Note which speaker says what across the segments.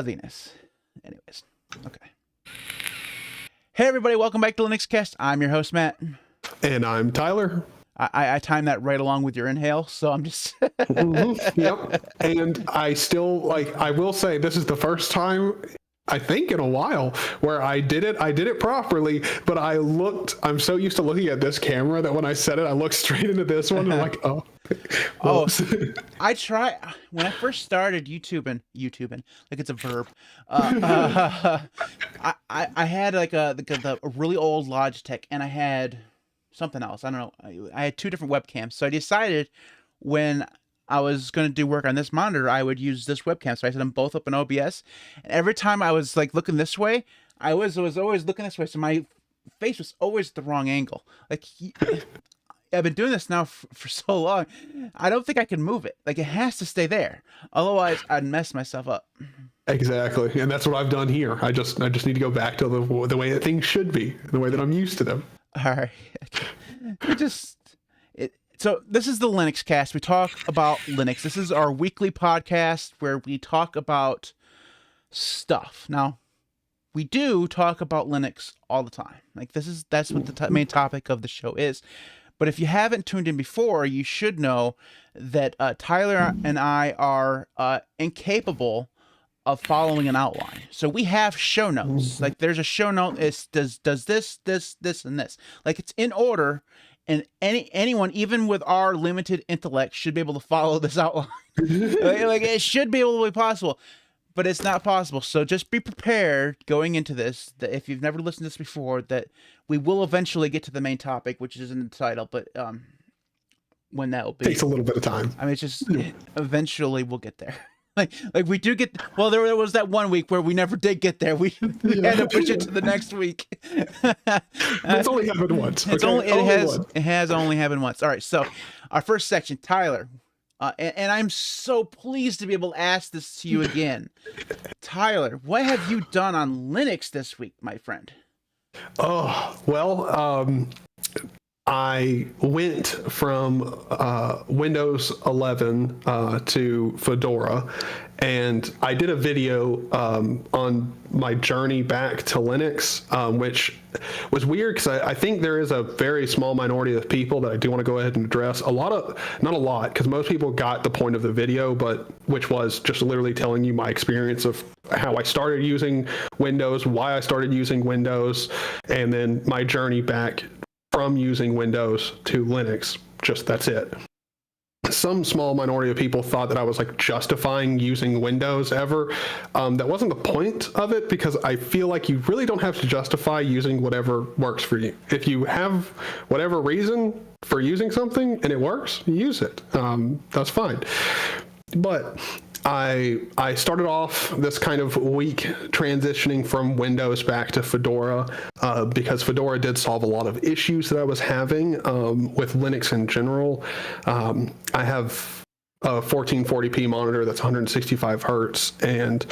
Speaker 1: Linux. Anyways, okay. Hey everybody, welcome back to Linux Cast. I'm your host, Matt.
Speaker 2: And I'm Tyler.
Speaker 1: I timed that right along with your inhale, so I'm just...
Speaker 2: Yep. And I will say this is the first time, I think in a while, where I did it properly, but I'm so used to looking at this camera that when I said it, I looked straight into this one and I'm like, oh.
Speaker 1: When I first started YouTubing, like it's a verb, I had like a really old Logitech, and I had something else. I don't know. I had two different webcams. So I decided when I was going to do work on this monitor, I would use this webcam. So I set them both up in OBS. And every time I was like looking this way, I was always looking this way. So my face was always the wrong angle. Like I've been doing this now for so long. I don't think I can move it. Like it has to stay there. Otherwise I'd mess myself up.
Speaker 2: Exactly. And that's what I've done here. I just need to go back to the way that things should be, the way that I'm used to them.
Speaker 1: All right. So this is the Linux Cast. We talk about Linux. This is our weekly podcast where we talk about stuff. Now, we do talk about Linux all the time. Like that's what the main topic of the show is. But if you haven't tuned in before, you should know that Tyler and I are incapable of following an outline. So we have show notes. Like there's a show note. It does this, and this. Like it's in order, and anyone, even with our limited intellect, should be able to follow this outline. like it should be able to be possible, but it's not possible. So just be prepared going into this, that if you've never listened to this before, that we will eventually get to the main topic, which is in the title, but when that will be.
Speaker 2: Takes a little bit of time.
Speaker 1: I mean, eventually we'll get there. Like we do get, well, there was that one week where we never did get there. We had to push it to the next week.
Speaker 2: It's only happened once.
Speaker 1: It has only happened once. All right. So our first section, Tyler, and I'm so pleased to be able to ask this to you again. Tyler, what have you done on Linux this week, my friend?
Speaker 2: Oh, well, I went from Windows 11 to Fedora, and I did a video on my journey back to Linux, which was weird because I think there is a very small minority of people that I do want to go ahead and address. Not a lot, because most people got the point of the video, but which was just literally telling you my experience of how I started using Windows, why I started using Windows, and then my journey back from using Windows to Linux. Just that's it. Some small minority of people thought that I was like justifying using Windows ever. That wasn't the point of it, because I feel like you really don't have to justify using whatever works for you. If you have whatever reason for using something and it works, use it. That's fine. But I started off this kind of week transitioning from Windows back to Fedora because Fedora did solve a lot of issues that I was having with Linux in general. I have a 1440p monitor that's 165 hertz and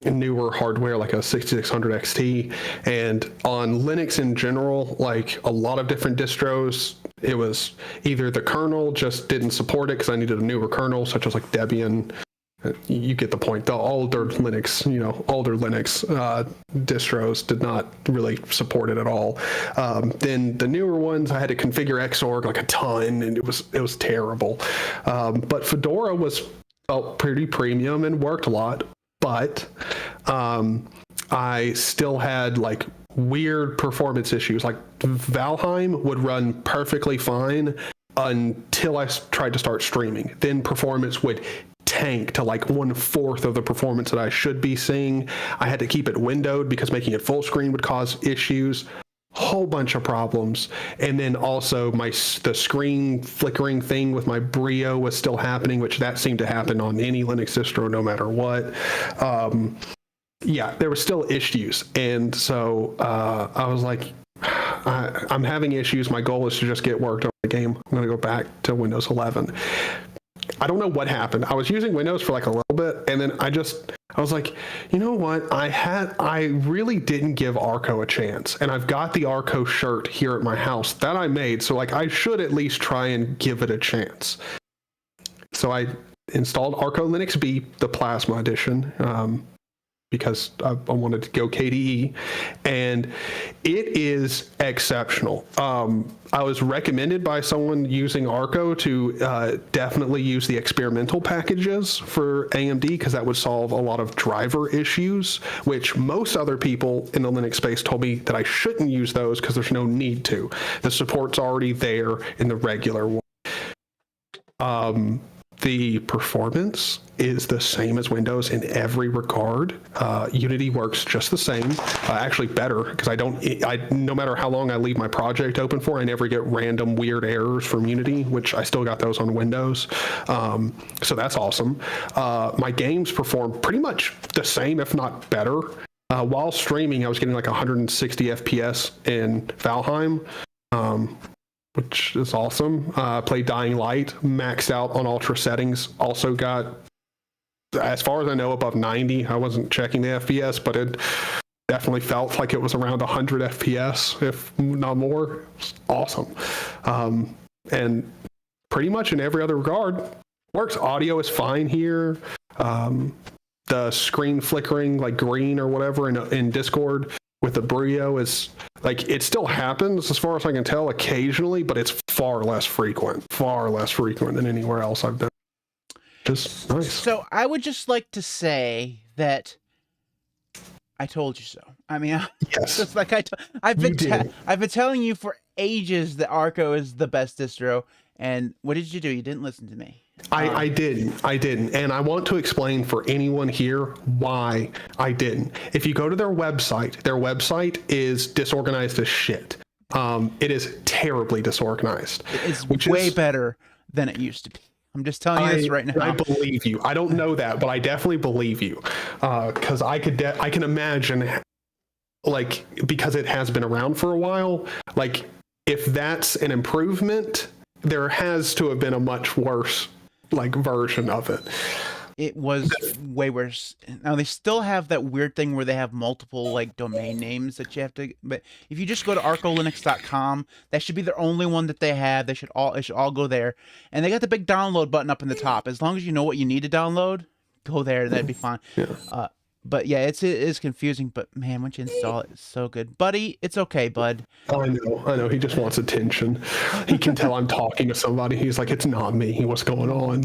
Speaker 2: newer hardware like a 6600 XT, and on Linux in general, like a lot of different distros, it was either the kernel just didn't support it because I needed a newer kernel, such as like Debian. You get the point. The older Linux distros did not really support it at all. Then the newer ones, I had to configure Xorg like a ton, and it was terrible. But Fedora felt pretty premium and worked a lot. But I still had like weird performance issues. Like Valheim would run perfectly fine until I tried to start streaming. Then performance would tank to like 1/4 of the performance that I should be seeing. I had to keep it windowed because making it full screen would cause issues. Whole bunch of problems. And then also the screen flickering thing with my Brio was still happening, which that seemed to happen on any Linux distro no matter what. Yeah, there were still issues. And so I was like, I'm having issues. My goal is to just get worked on the game. I'm going to go back to Windows 11. I don't know what happened. I was using Windows for like a little bit, and then I was like, you know what? I really didn't give Arco a chance, and I've got the Arco shirt here at my house that I made, so like I should at least try and give it a chance. So I installed ArchLinux B, the Plasma edition, because I wanted to go KDE, and it is exceptional. I was recommended by someone using Arco to definitely use the experimental packages for AMD, because that would solve a lot of driver issues, which most other people in the Linux space told me that I shouldn't use those because there's no need to. The support's already there in the regular one. The performance is the same as Windows in every regard. Unity works just the same, actually better, because no matter how long I leave my project open for, I never get random weird errors from Unity, which I still got those on Windows. So that's awesome. My games perform pretty much the same, if not better. While streaming, I was getting like 160 FPS in Valheim. Which is awesome. Played Dying Light, maxed out on ultra settings. Also got, as far as I know, above 90. I wasn't checking the FPS, but it definitely felt like it was around 100 FPS, if not more. It's awesome. And pretty much in every other regard, works. Audio is fine here. The screen flickering like green or whatever in Discord with the Brio is like, it still happens as far as I can tell occasionally, but it's far less frequent than anywhere else I've been. Just nice.
Speaker 1: So I would just like to say that I told you so. I mean,
Speaker 2: yes.
Speaker 1: Just like I've been telling you for ages that Arco is the best distro, and what did you do? You didn't listen to me.
Speaker 2: I didn't. And I want to explain for anyone here why I didn't. If you go to their website is disorganized as shit. It is terribly disorganized.
Speaker 1: It's way better than it used to be. I'm just telling you this right now.
Speaker 2: I believe you. I don't know that, but I definitely believe you. Because I can imagine, like, because it has been around for a while, like, if that's an improvement, there has to have been a much worse version of it.
Speaker 1: It was way worse. Now they still have that weird thing where they have multiple domain names that you have to, but if you just go to archolinux.com, that should be the only one that they have. It should all go there. And they got the big download button up in the top. As long as you know what you need to download, go there, that'd be fine. Yeah. But yeah, it is confusing, but man, once you install it, it's so good. Buddy, it's okay, bud.
Speaker 2: I know. He just wants attention. He can tell I'm talking to somebody. He's like, it's not me. What's going on?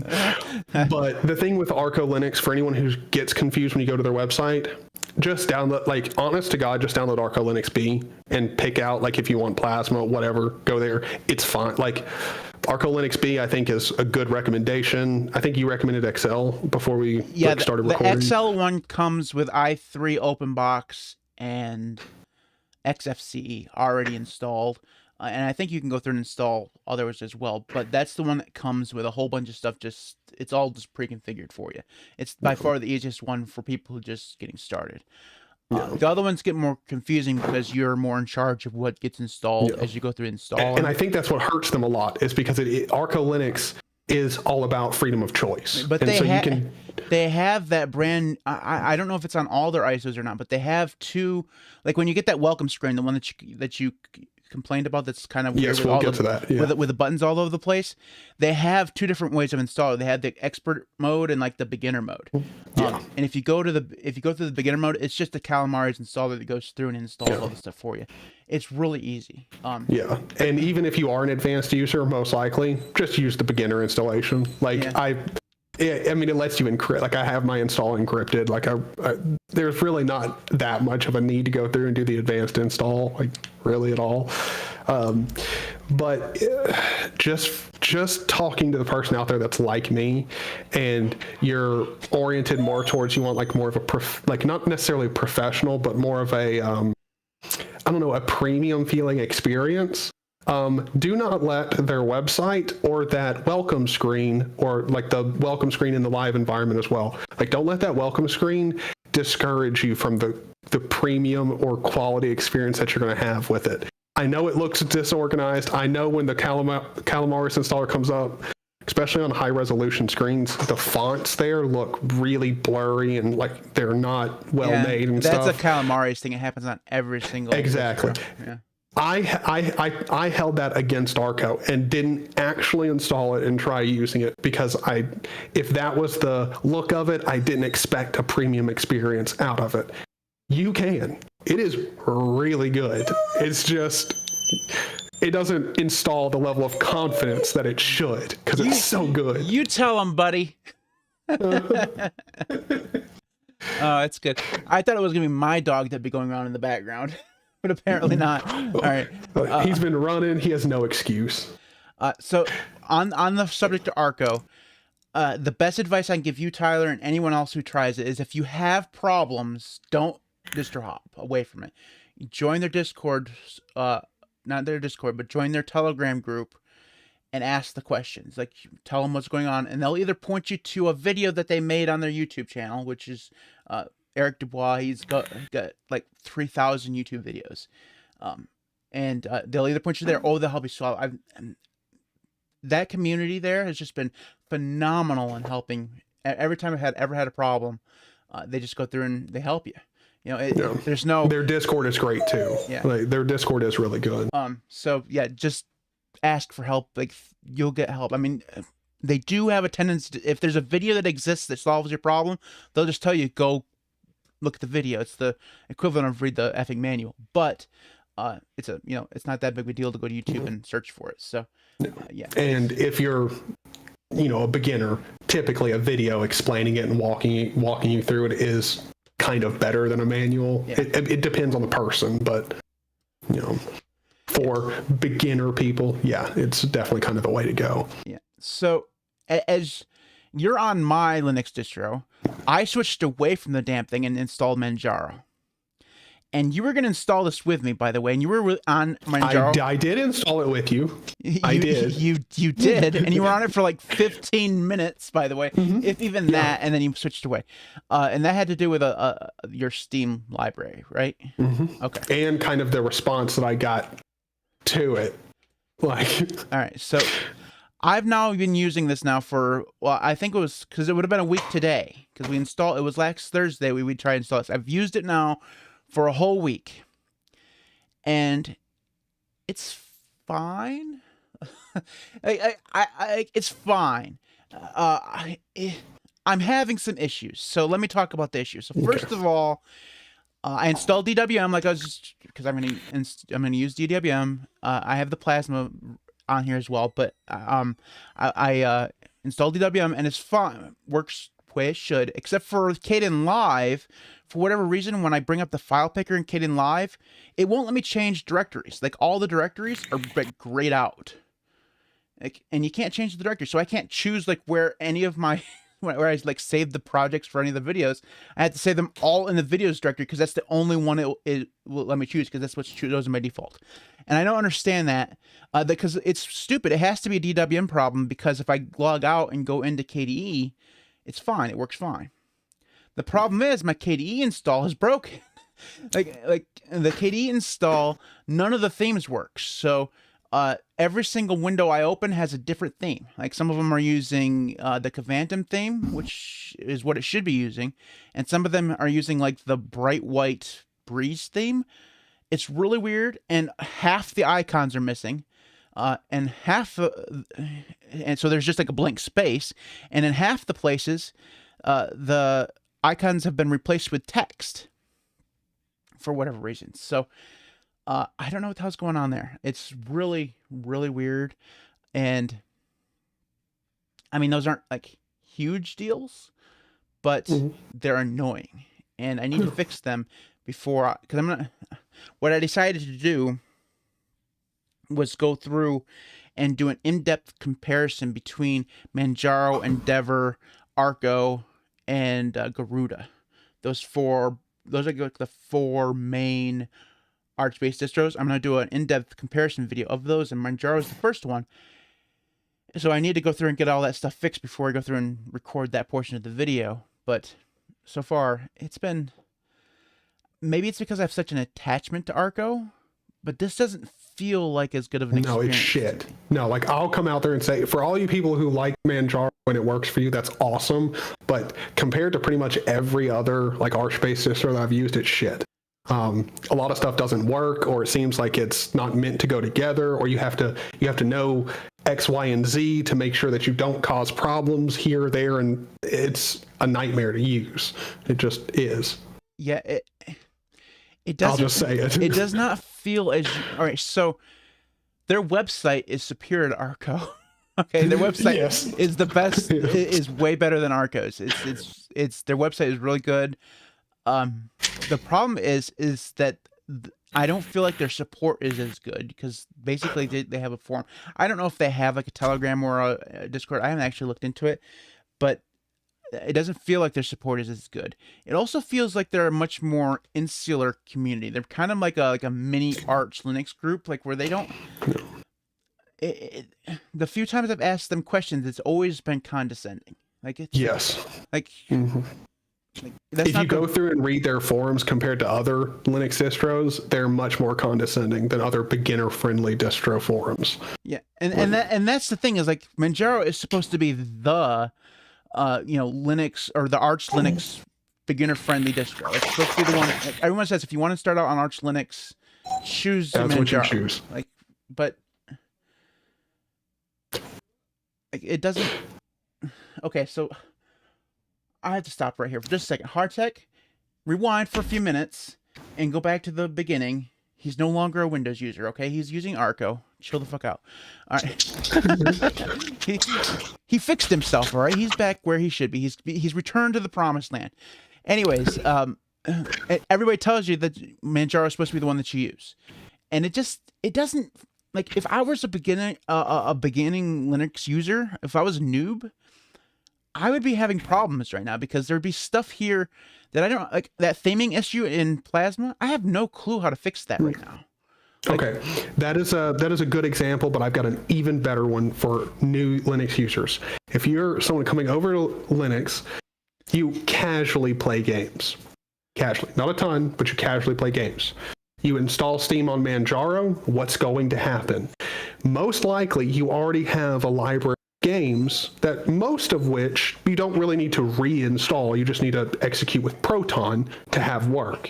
Speaker 2: But the thing with ArchoLinux, for anyone who gets confused when you go to their website, just download, honest to God, just download ArchoLinux B and pick out, if you want Plasma, whatever, go there. It's fine. ArchoLinux B, I think, is a good recommendation. I think you recommended XL before we started recording.
Speaker 1: The XL one comes with i3 OpenBox and XFCE already installed. And I think you can go through and install others as well. But that's the one that comes with a whole bunch of stuff. It's all just pre-configured for you. It's by far the easiest one for people who are just getting started. The other ones get more confusing because you're more in charge of what gets installed as you go through install.
Speaker 2: And I think that's what hurts them a lot, is because ArchoLinux is all about freedom of choice.
Speaker 1: But they have that brand. I don't know if it's on all their ISOs or not, but they have two. When you get that welcome screen, the one that you complained about, that's kind of weird.
Speaker 2: Yes, we'll get to that. Yeah.
Speaker 1: With the buttons all over the place. They have two different ways of installing. They have the expert mode and the beginner mode. And if you go through the beginner mode, it's just the Calamares installer that goes through and installs all the stuff for you. It's really easy.
Speaker 2: And even if you are an advanced user, most likely just use the beginner installation. It lets you encrypt. I have my install encrypted. There's really not that much of a need to go through and do the advanced install, really at all. But just talking to the person out there that's like me, and you're oriented more towards, you want more of a not necessarily professional, but more of a a premium feeling experience. Do not let their website or that welcome screen, or the welcome screen in the live environment as well. Don't let that welcome screen discourage you from the premium or quality experience that you're going to have with it. I know it looks disorganized. I know when the Calamares installer comes up, especially on high resolution screens, the fonts there look really blurry and they're not well made and
Speaker 1: that's
Speaker 2: stuff.
Speaker 1: That's a Calamares thing. It happens on every single.
Speaker 2: Exactly.
Speaker 1: Yeah.
Speaker 2: I held that against Arco and didn't actually install it and try using it because if that was the look of it, I didn't expect a premium experience out of it. You can. It is really good. It's just, it doesn't install the level of confidence that it should because it's so good.
Speaker 1: You tell them, buddy. Oh, it's good. I thought it was going to be my dog that'd be going on in the background, but apparently not. All right.
Speaker 2: He's been running. He has no excuse.
Speaker 1: So on the subject of Arco, the best advice I can give you, Tyler, and anyone else who tries it is if you have problems, don't distro hop away from it. Join their Discord, not their Discord, but join their Telegram group and ask the questions. Like, tell them what's going on, and they'll either point you to a video that they made on their YouTube channel, which is Eric Dubois. He's got like 3,000 YouTube videos, and they'll either point you there or they'll help you solve. That community there has just been phenomenal in helping. Every time I've ever had a problem, they just go through and they help you. You know, there's no.
Speaker 2: Their Discord is great too.
Speaker 1: Yeah,
Speaker 2: like, their Discord is really good.
Speaker 1: So yeah, just ask for help. Like, you'll get help. I mean, they do have a tendency to, if there's a video that exists that solves your problem, they'll just tell you, go look at the video. It's the equivalent of read the effing manual, but it's it's not that big of a deal to go to YouTube and search for it. So yeah.
Speaker 2: And if you're a beginner, typically a video explaining it and walking you through it is kind of better than a manual. Yeah. It depends on the person, but for beginner people, yeah, it's definitely kind of the way to go.
Speaker 1: Yeah. So as you're on my Linux distro, I switched away from the damn thing and installed Manjaro. And you were going to install this with me, by the way, and you were on Manjaro.
Speaker 2: I did install it with you. I did.
Speaker 1: You did, and you were on it for like 15 minutes, by the way, if even that, and then you switched away. And that had to do with your Steam library, right? Okay.
Speaker 2: And kind of the response that I got to it. Like,
Speaker 1: all right, so I've now been using this now for, well, I think it was, because it would have been a week today, because we installed, it was last Thursday we tried to install this. I've used it now for a whole week, and it's fine. It's fine. I'm having some issues, so let me talk about the issues. So first of all, I installed DWM, like I was just, because I'm gonna use DWM. I have the Plasma on here as well, but I installed DWM and it's fine. Works the way it should, except for Kdenlive. For whatever reason, when I bring up the file picker in Kdenlive, it won't let me change directories. Like, all the directories are like grayed out. Like, and you can't change the directory, so I can't choose like where any of my where I like saved the projects for any of the videos. I had to save them all in the videos directory because that's the only one it will let me choose, because that's what's chosen by default. And I don't understand that because it's stupid. It has to be a DWM problem, because if I log out and go into KDE, it's fine. It works fine. The problem is my KDE install is broken. like the KDE install, none of the themes work. So every single window I open has a different theme. Like, some of them are using the Cavantum theme, which is what it should be using, and some of them are using like the bright white breeze theme. It's really weird, and half the icons are missing, and so there's just like a blank space, and in half the places, the icons have been replaced with text for whatever reason. So I don't know what the hell's going on there. It's really, really weird. And I mean, those aren't like huge deals, but they're annoying, and I need to fix them before, because what I decided to do was go through and do an in-depth comparison between Manjaro, Endeavor, Arco, and Garuda. Those are like the four main Arch-based distros. I'm going to do an in-depth comparison video of those, and Manjaro is the first one. So I need to go through and get all that stuff fixed before I go through and record that portion of the video. But so far, it's been... Maybe it's because I have such an attachment to Arco, but this doesn't feel like as good of an experience.
Speaker 2: No, it's shit. No, like, I'll come out there and say, for all you people who like Manjaro when it works for you, that's awesome. But compared to pretty much every other like Arch-based distro that I've used, it's shit. A lot of stuff doesn't work, or it seems like it's not meant to go together, or you have to know X, Y, and Z to make sure that you don't cause problems here or there, and it's a nightmare to use. It just is.
Speaker 1: Yeah, it doesn't.
Speaker 2: I'll just say it.
Speaker 1: It does not feel as all right. So their website is superior to Arco. Okay, their website is the best. Is way better than Arco's. It's their website is really good. The problem is that I don't feel like their support is as good, because basically they have a forum. I don't know if they have like a Telegram or a Discord. I haven't actually looked into it, but it doesn't feel like their support is as good. It also feels like they're a much more insular community. They're kind of like a mini Arch Linux group, like where they don't. The few times I've asked them questions, it's always been condescending. Like it's like. Mm-hmm. Like,
Speaker 2: if you go through and read their forums compared to other Linux distros, they're much more condescending than other beginner-friendly distro forums.
Speaker 1: Yeah, and that's the thing, is like Manjaro is supposed to be the Linux, or the Arch Linux beginner-friendly distro. It's supposed to be the one. Like, everyone says if you want to start out on Arch Linux, choose Manjaro.
Speaker 2: What you choose.
Speaker 1: Like, but like it doesn't. Okay, so. I have to stop right here for just a second. Hardtech, rewind for a few minutes and go back to the beginning. He's no longer a Windows user, okay? He's using Arco. Chill the fuck out. All right. he fixed himself, all right? He's back where he should be. He's returned to the promised land. Anyways, everybody tells you that Manjaro is supposed to be the one that you use. And it doesn't, like, if I was a beginning Linux user, if I was a noob, I would be having problems right now, because there'd be stuff here that I don't like. That theming issue in Plasma, I have no clue how to fix that right now. Like,
Speaker 2: okay, that is a good example, but I've got an even better one for new Linux users. If you're someone coming over to Linux, you casually play games. Casually, not a ton, but you casually play games. You install Steam on Manjaro, what's going to happen? Most likely, you already have a library games, that most of which you don't really need to reinstall. You just need to execute with Proton to have work.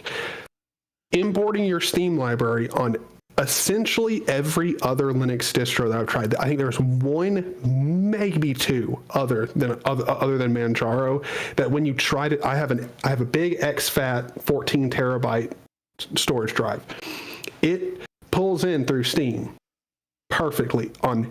Speaker 2: Importing your Steam library on essentially every other Linux distro that I've tried. I think there's one, maybe two, other than Manjaro, that when you tried it, I have a big exFAT 14 terabyte storage drive. It pulls in through Steam perfectly on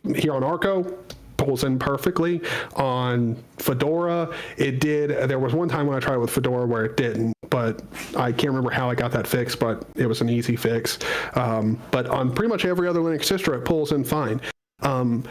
Speaker 2: Arco. Pulls in perfectly. On Fedora, it did. There was one time when I tried it with Fedora where it didn't, but I can't remember how I got that fixed, but it was an easy fix. But on pretty much every other Linux distro, it pulls in fine. On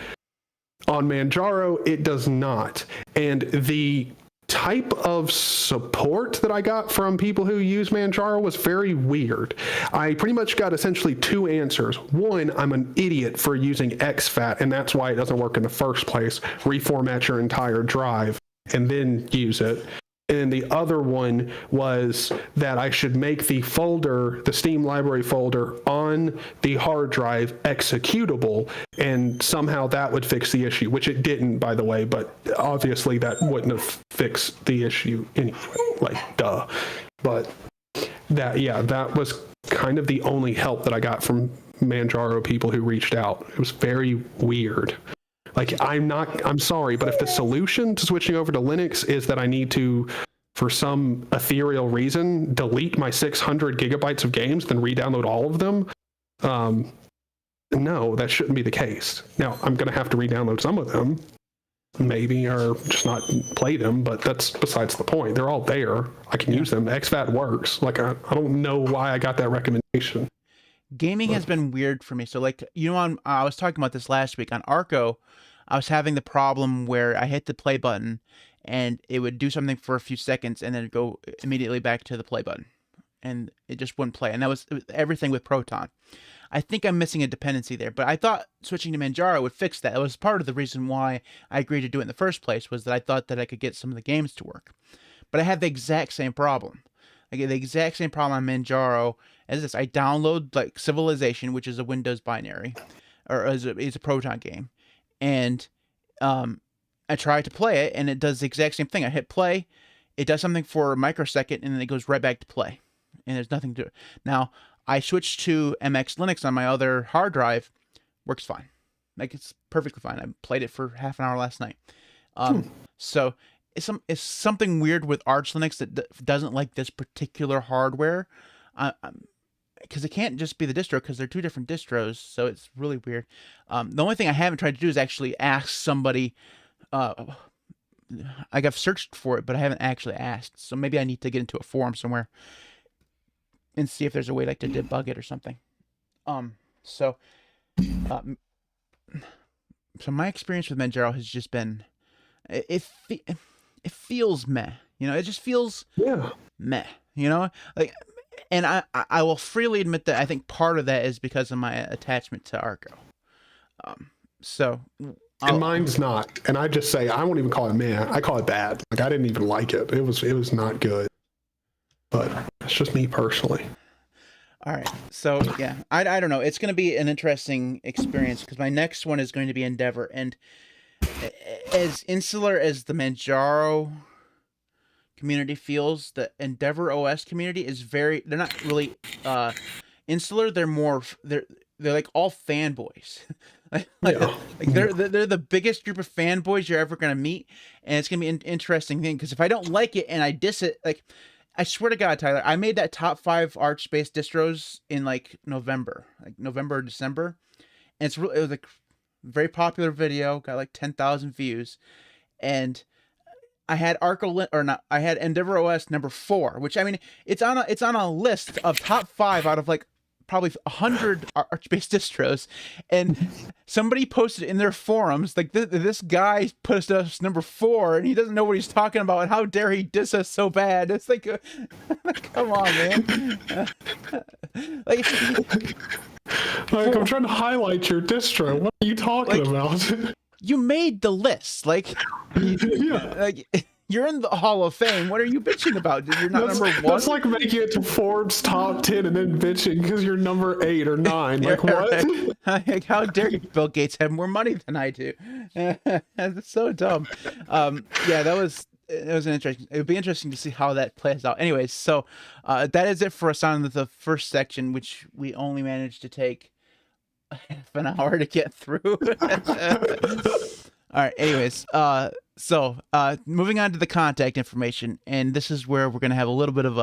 Speaker 2: Manjaro, it does not. And the type of support that I got from people who use Manjaro was very weird. I pretty much got essentially two answers. One, I'm an idiot for using exFAT, and that's why it doesn't work in the first place. Reformat your entire drive and then use it. And the other one was that I should make the folder, the Steam library folder on the hard drive executable, and somehow that would fix the issue, which it didn't, by the way, but obviously that wouldn't have fixed the issue anyway, like, duh. But that was kind of the only help that I got from Manjaro people who reached out. It was very weird. Like, I'm sorry, but if the solution to switching over to Linux is that I need to, for some ethereal reason, delete my 600 gigabytes of games, then re-download all of them, no, that shouldn't be the case. Now, I'm going to have to re-download some of them, maybe, or just not play them, but that's besides the point. They're all there. I can use them. exFAT works. Like, I don't know why I got that recommendation.
Speaker 1: Gaming has been weird for me. So, like, I was talking about this last week on Arco. I was having the problem where I hit the play button and it would do something for a few seconds and then go immediately back to the play button, and it just wouldn't play. And that was everything with Proton. I think I'm missing a dependency there, but I thought switching to Manjaro would fix that. It was part of the reason why I agreed to do it in the first place, was that I thought that I could get some of the games to work. But I had the exact same problem. I get the exact same problem on Manjaro as this. I download like Civilization, which is a Windows binary, or is a Proton game, and I try to play it, and it does the exact same thing. I hit play, it does something for a microsecond, and then it goes right back to play. and there's nothing to it. Now, I switched to MX Linux on my other hard drive. Works fine. Like, it's perfectly fine. I played it for half an hour last night. So it's something weird with Arch Linux that doesn't like this particular hardware. Because it can't just be the distro, because they're two different distros, so it's really weird. The only thing I haven't tried to do is actually ask somebody. Like, I've searched for it, but I haven't actually asked. So maybe I need to get into a forum somewhere and see if there's a way like to debug it or something. So my experience with Manjaro has just been, it feels meh. You know, it just feels meh. You know, like, and I will freely admit that I think part of that is because of my attachment to Arco.
Speaker 2: And mine's not. And I just say, I won't even call it meh. I call it bad. Like, I didn't even like it. It was not good. But it's just me personally.
Speaker 1: All right. So, yeah, I don't know. It's going to be an interesting experience because my next one is going to be Endeavor. And as insular as the Manjaro community feels, the Endeavor OS community is they're not really insular. They're like all fanboys. They're the biggest group of fanboys you're ever going to meet. And it's going to be an interesting thing because if I don't like it and I diss it, like, I swear to God, Tyler, I made that top 5 Arch-based distros in like November or December. And it was like very popular video, got like 10,000 views. And I had I had Endeavor OS number 4, which, I mean, it's on a list of top 5 out of like probably 100 Arch-based distros, and somebody posted in their forums like this guy posted us number 4, and he doesn't know what he's talking about, and how dare he diss us so bad? It's like, come on, man. Like,
Speaker 2: I'm trying to highlight your distro. What are you talking about?
Speaker 1: You made the list, like, like. You're in the Hall of Fame. What are you bitching about? You're not number 1?
Speaker 2: That's like making it to Forbes top 10 and then bitching because you're number 8 or 9. Like, what?
Speaker 1: Like, how dare you? Bill Gates have more money than I do. That's so dumb. Yeah, it was an interesting. It would be interesting to see how that plays out. Anyways, so that is it for us on the first section, which we only managed to take half an hour to get through. All right. Anyways, so moving on to the contact information, and this is where we're going to have a little bit of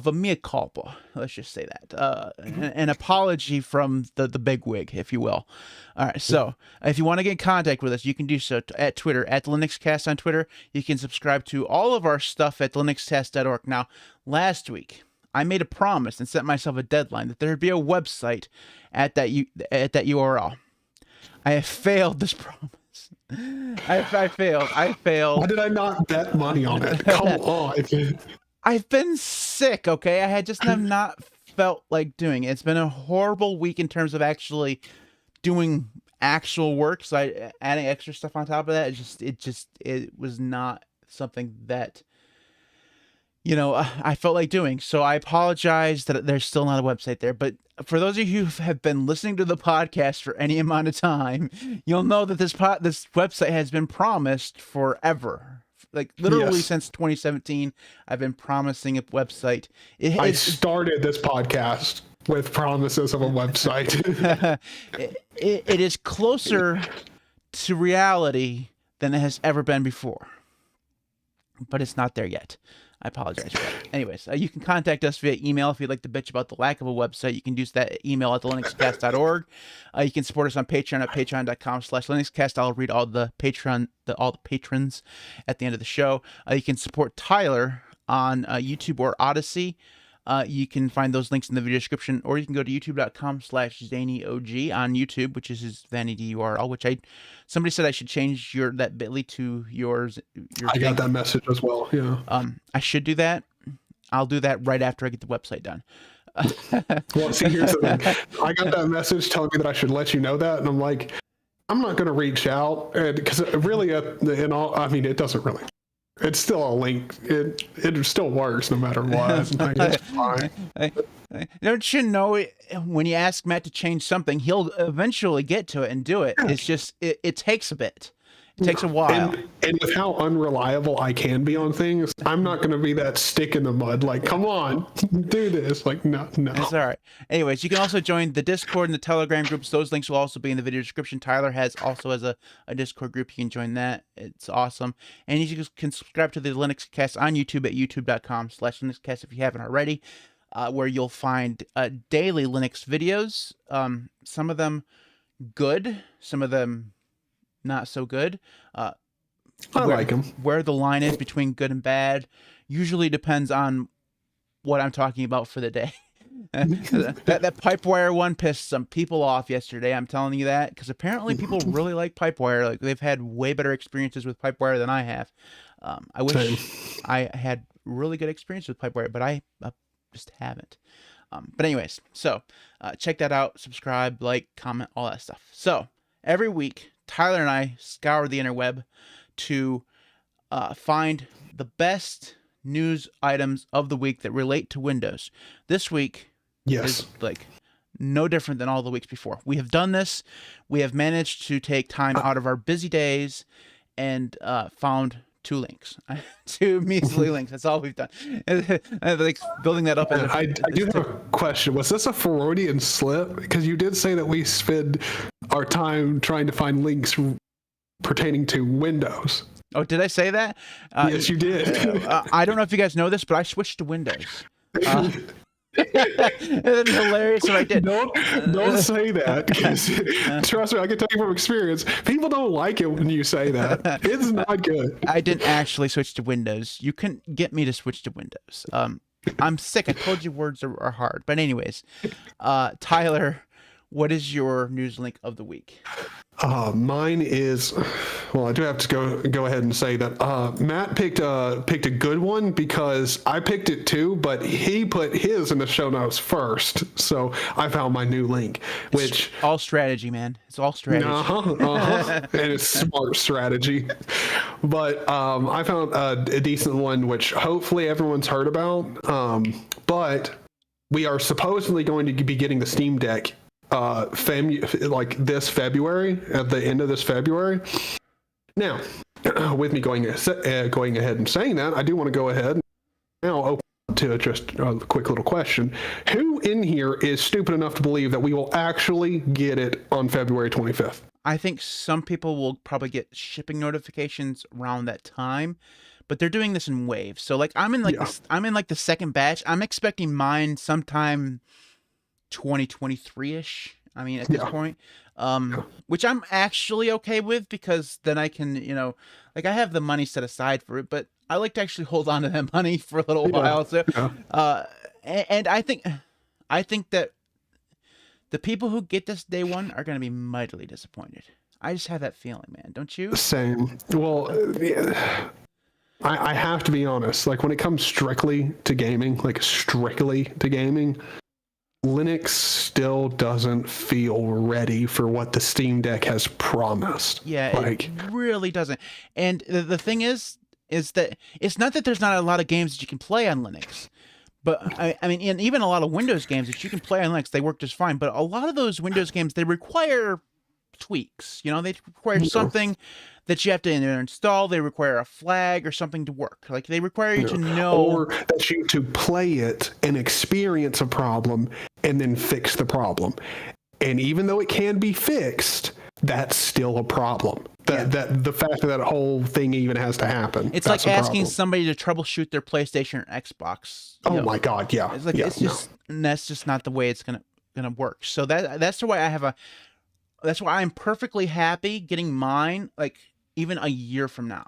Speaker 1: a mea culpa. Let's just say that an apology from the bigwig, if you will. All right. So if you want to get in contact with us, you can do so at Twitter, at the LinuxCast on Twitter. You can subscribe to all of our stuff at linuxcast.org. Now, last week I made a promise and set myself a deadline that there would be a website at that URL. I have failed this promise. I failed.
Speaker 2: Why did I not bet money on it? Come on.
Speaker 1: I've been sick, okay? I just have not felt like doing it. It's been a horrible week in terms of actually doing actual work. So adding extra stuff on top of that, it was not something that, you know, I felt like doing. So I apologize that there's still not a website there. But for those of you who have been listening to the podcast for any amount of time, you'll know that this website has been promised forever. Like, literally since 2017, I've been promising a website.
Speaker 2: I started this podcast with promises of a website.
Speaker 1: it is closer to reality than it has ever been before. But it's not there yet. I apologize for that. Anyways, you can contact us via email if you'd like to bitch about the lack of a website. You can use that email at thelinuxcast.org. You can support us on Patreon at patreon.com/linuxcast. I'll read all the patrons at the end of the show. You can support Tyler on YouTube or Odyssey. You can find those links in the video description, or you can go to youtube.com/ZanyOG on YouTube, which is his vanity URL, which somebody said I should change that bit.ly to yours.
Speaker 2: I got that message as well. Yeah.
Speaker 1: I should do that. I'll do that right after I get the website done.
Speaker 2: Well, see, here's the thing. I got that message telling me that I should let you know that, and I'm like, I'm not going to reach out, because really, it doesn't really. It's still a link. It still works no matter what. It's fine.
Speaker 1: Don't you know, when you ask Matt to change something, he'll eventually get to it and do it. It's just it takes a bit. It takes a while.
Speaker 2: And with how unreliable I can be on things, I'm not going to be that stick in the mud. Like, come on, do this. Like, no.
Speaker 1: That's all right. Anyways, you can also join the Discord and the Telegram groups. Those links will also be in the video description. Tyler has a Discord group. You can join that. It's awesome. And you can subscribe to the Linux Cast on YouTube at youtube.com/LinuxCast if you haven't already, where you'll find daily Linux videos. Some of them good, some of them not so good.
Speaker 2: I like them.
Speaker 1: Where the line is between good and bad usually depends on what I'm talking about for the day. that Pipewire one pissed some people off yesterday. I'm telling you that because apparently people really like Pipewire. Like they've had way better experiences with Pipewire than I have. I wish I had really good experience with Pipewire, but I just haven't. But anyways, so check that out. Subscribe, like, comment, all that stuff. So every week, Tyler and I scour the interweb to find the best news items of the week that relate to Windows. This week is like no different than all the weeks before. We have done this. We have managed to take time out of our busy days and found two links, two measly links. That's all we've done. Like building that up.
Speaker 2: I do have a question. Was this a Freudian slip? Because you did say that we spend our time trying to find links pertaining to Windows.
Speaker 1: Oh, did I say that?
Speaker 2: Yes, you did.
Speaker 1: I don't know if you guys know this, but I switched to Windows. It'd be hilarious if I did.
Speaker 2: Don't say that. Trust me, I can tell you from experience. People don't like it when you say that. It's not good.
Speaker 1: I didn't actually switch to Windows. You couldn't get me to switch to Windows. I'm sick. I told you words are hard. But anyways, Tyler, what is your news link of the week?
Speaker 2: Mine is, well, I do have to go ahead and say that Matt picked a good one because I picked it too, but he put his in the show notes first, so I found my new link, which
Speaker 1: it's all strategy, man. It's all strategy.
Speaker 2: And it's smart strategy. But I found a decent one, which hopefully everyone's heard about. But we are supposedly going to be getting the Steam Deck like this February, at the end of this February. Now, with me going ahead and saying that, I do want to go ahead and now open to just a quick little question. Who in here is stupid enough to believe that we will actually get it on February 25th?
Speaker 1: I think some people will probably get shipping notifications around that time, but they're doing this in waves. So like I'm in the second batch. I'm expecting mine sometime 2023-ish. I mean, at this point, which I'm actually okay with because then I can, like I have the money set aside for it, but I like to actually hold on to that money for a little while. So, and I think that the people who get this day one are going to be mightily disappointed. I just have that feeling, man. Don't you?
Speaker 2: Same. Well, I have to be honest. Like when it comes strictly to gaming, Linux still doesn't feel ready for what the Steam Deck has promised.
Speaker 1: Yeah, it really doesn't. And the thing is that it's not that there's not a lot of games that you can play on Linux, but I mean, and even a lot of Windows games that you can play on Linux, they work just fine. But a lot of those Windows games, they require tweaks. They require something that you have to install. They require a flag or something to work. Like they require you to know,
Speaker 2: or that you to play it and experience a problem and then fix the problem. And even though it can be fixed, that's still a problem. That the fact that whole thing even has to happen.
Speaker 1: It's like asking somebody to troubleshoot their PlayStation or Xbox.
Speaker 2: My God, yeah.
Speaker 1: It's like that's just not the way it's gonna work. So that's why that's why I'm perfectly happy getting mine like even a year from now.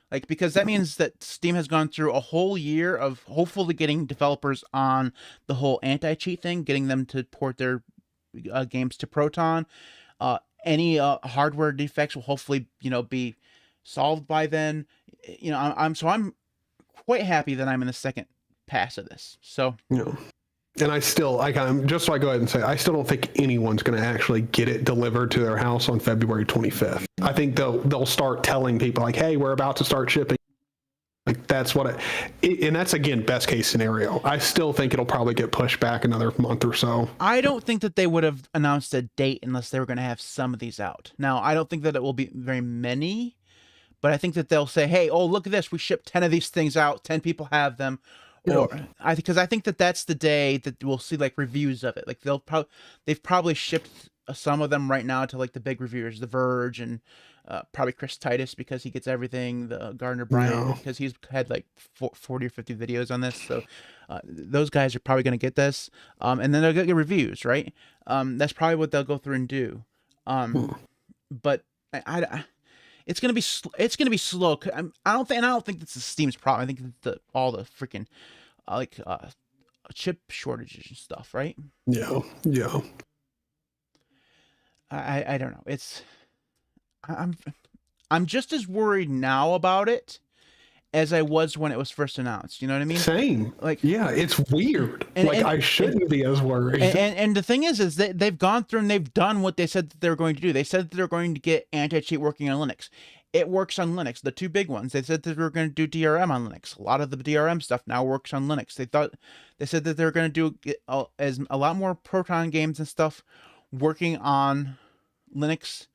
Speaker 1: Like, because that means that Steam has gone through a whole year of hopefully getting developers on the whole anti-cheat thing, getting them to port their games to Proton. Any hardware defects will hopefully, be solved by then. I'm quite happy that I'm in the second pass of this. So,
Speaker 2: and I go ahead and say, I still don't think anyone's going to actually get it delivered to their house on February 25th. I think they'll start telling people like, hey, we're about to start shipping Like that's what and that's again best case scenario. I still think it'll probably get pushed back another month or so.
Speaker 1: I don't think that they would have announced a date unless they were going to have some of these out. Now, I don't think that it will be very many, but I think that they'll say, "Hey, oh look at this, we shipped 10 of these things out. 10 people have them." Or because I think that that's the day that we'll see like reviews of it. Like they've probably shipped some of them right now to like the big reviewers, The Verge, and probably Chris Titus because he gets everything. The Gardner Bryant because he's had like 40 or 50 videos on this. So those guys are probably going to get this, and then they'll get reviews, right? That's probably what they'll go through and do. But it's gonna be slow. I don't think that's the Steam's problem. I think that all the freaking chip shortages and stuff, right?
Speaker 2: Yeah.
Speaker 1: I don't know. I'm just as worried now about it as I was when it was first announced. You know what I mean?
Speaker 2: Same. Yeah, it's weird. I shouldn't be as worried.
Speaker 1: And the thing is that they've gone through and they've done what they said that they were going to do. They said that they're going to get anti-cheat working on Linux. It works on Linux. The two big ones. They said that they were going to do DRM on Linux. A lot of the DRM stuff now works on Linux. They said that they're going to do as a lot more Proton games and stuff working on Linux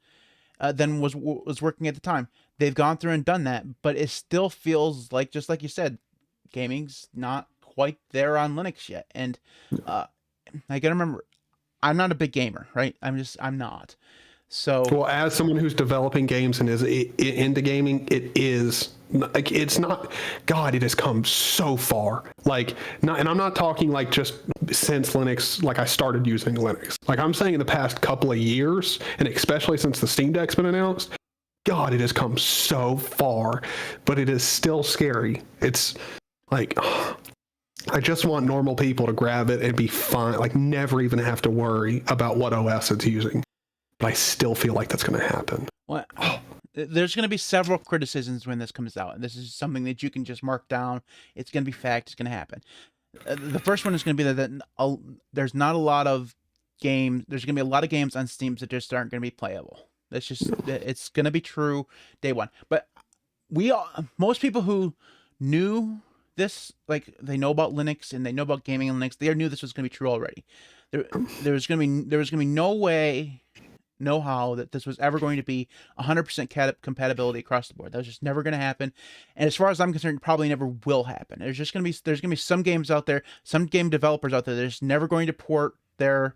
Speaker 1: than was working at the time. They've gone through and done that, but it still feels like, just like you said, gaming's not quite there on Linux yet. And I gotta remember, I'm not a big gamer, right? I'm not. So
Speaker 2: well, as someone who's developing games and is into gaming, it's not. God, it has come so far. And I'm not talking like just since Linux, like I started using Linux. Like I'm saying in the past couple of years, and especially since the Steam Deck's been announced. God, it has come so far, but it is still scary. It's like I just want normal people to grab it and be fine, like never even have to worry about what OS it's using. But I still feel like that's going to happen.
Speaker 1: Well, there's going to be several criticisms when this comes out, and this is something that you can just mark down. It's going to be fact. It's going to happen. The first one is going to be that there's not a lot of games. There's going to be a lot of games on Steam that just aren't going to be playable. That's just it's going to be true day one. But most people who knew this, like they know about Linux and they know about gaming on Linux, they knew this was going to be true already. There was going to be no way, no how that this was ever going to be 100% compatibility across the board. That was just never going to happen. And as far as I'm concerned, probably never will happen. There's going to be some games out there, some game developers out there that are just never going to port their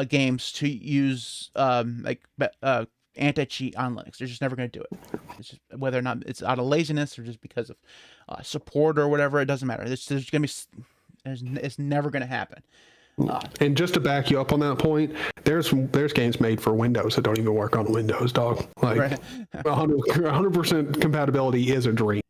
Speaker 1: games to use anti-cheat on Linux. They're just never going to do it. It's just, whether or not it's out of laziness or just because of support or whatever, it doesn't matter. It's never going to happen.
Speaker 2: And just to back you up on that point, there's games made for Windows that don't even work on Windows, dog. Like right. 100% compatibility is a dream.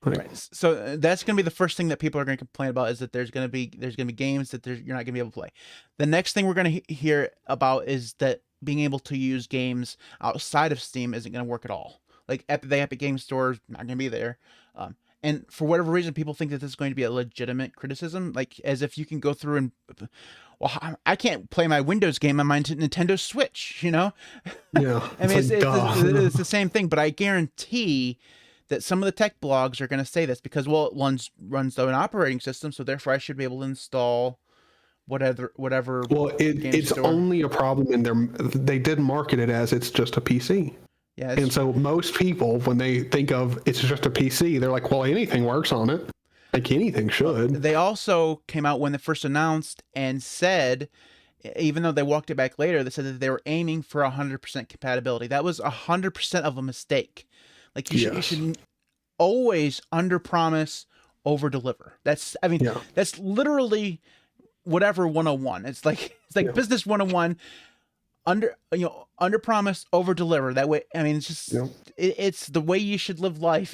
Speaker 1: Right. So that's going to be the first thing that people are going to complain about, is that there's going to be games that you're not going to be able to play. The next thing we're going to hear about is that being able to use games outside of Steam isn't going to work at all. Like the Epic Game Store is not going to be there. And for whatever reason, people think that this is going to be a legitimate criticism, like as if you can go through and, well, I can't play my Windows game on my Nintendo Switch, you know?
Speaker 2: Yeah.
Speaker 1: I mean, it's the same thing, but I guarantee that some of the tech blogs are going to say this because, well, it runs on an operating system, so therefore I should be able to install whatever.
Speaker 2: Well, it's only a problem in they did market it as it's just a PC.
Speaker 1: Yeah,
Speaker 2: and so most people, when they think of it's just a PC, they're like, well, anything works on it. Like anything should.
Speaker 1: They also came out when they first announced and said, even though they walked it back later, they said that they were aiming for 100% compatibility. That was 100% of a mistake. Like you should always under-promise, over-deliver. That's literally whatever 101. It's like business 101. Under promise, over deliver. That way, I mean, it's just it's the way you should live life.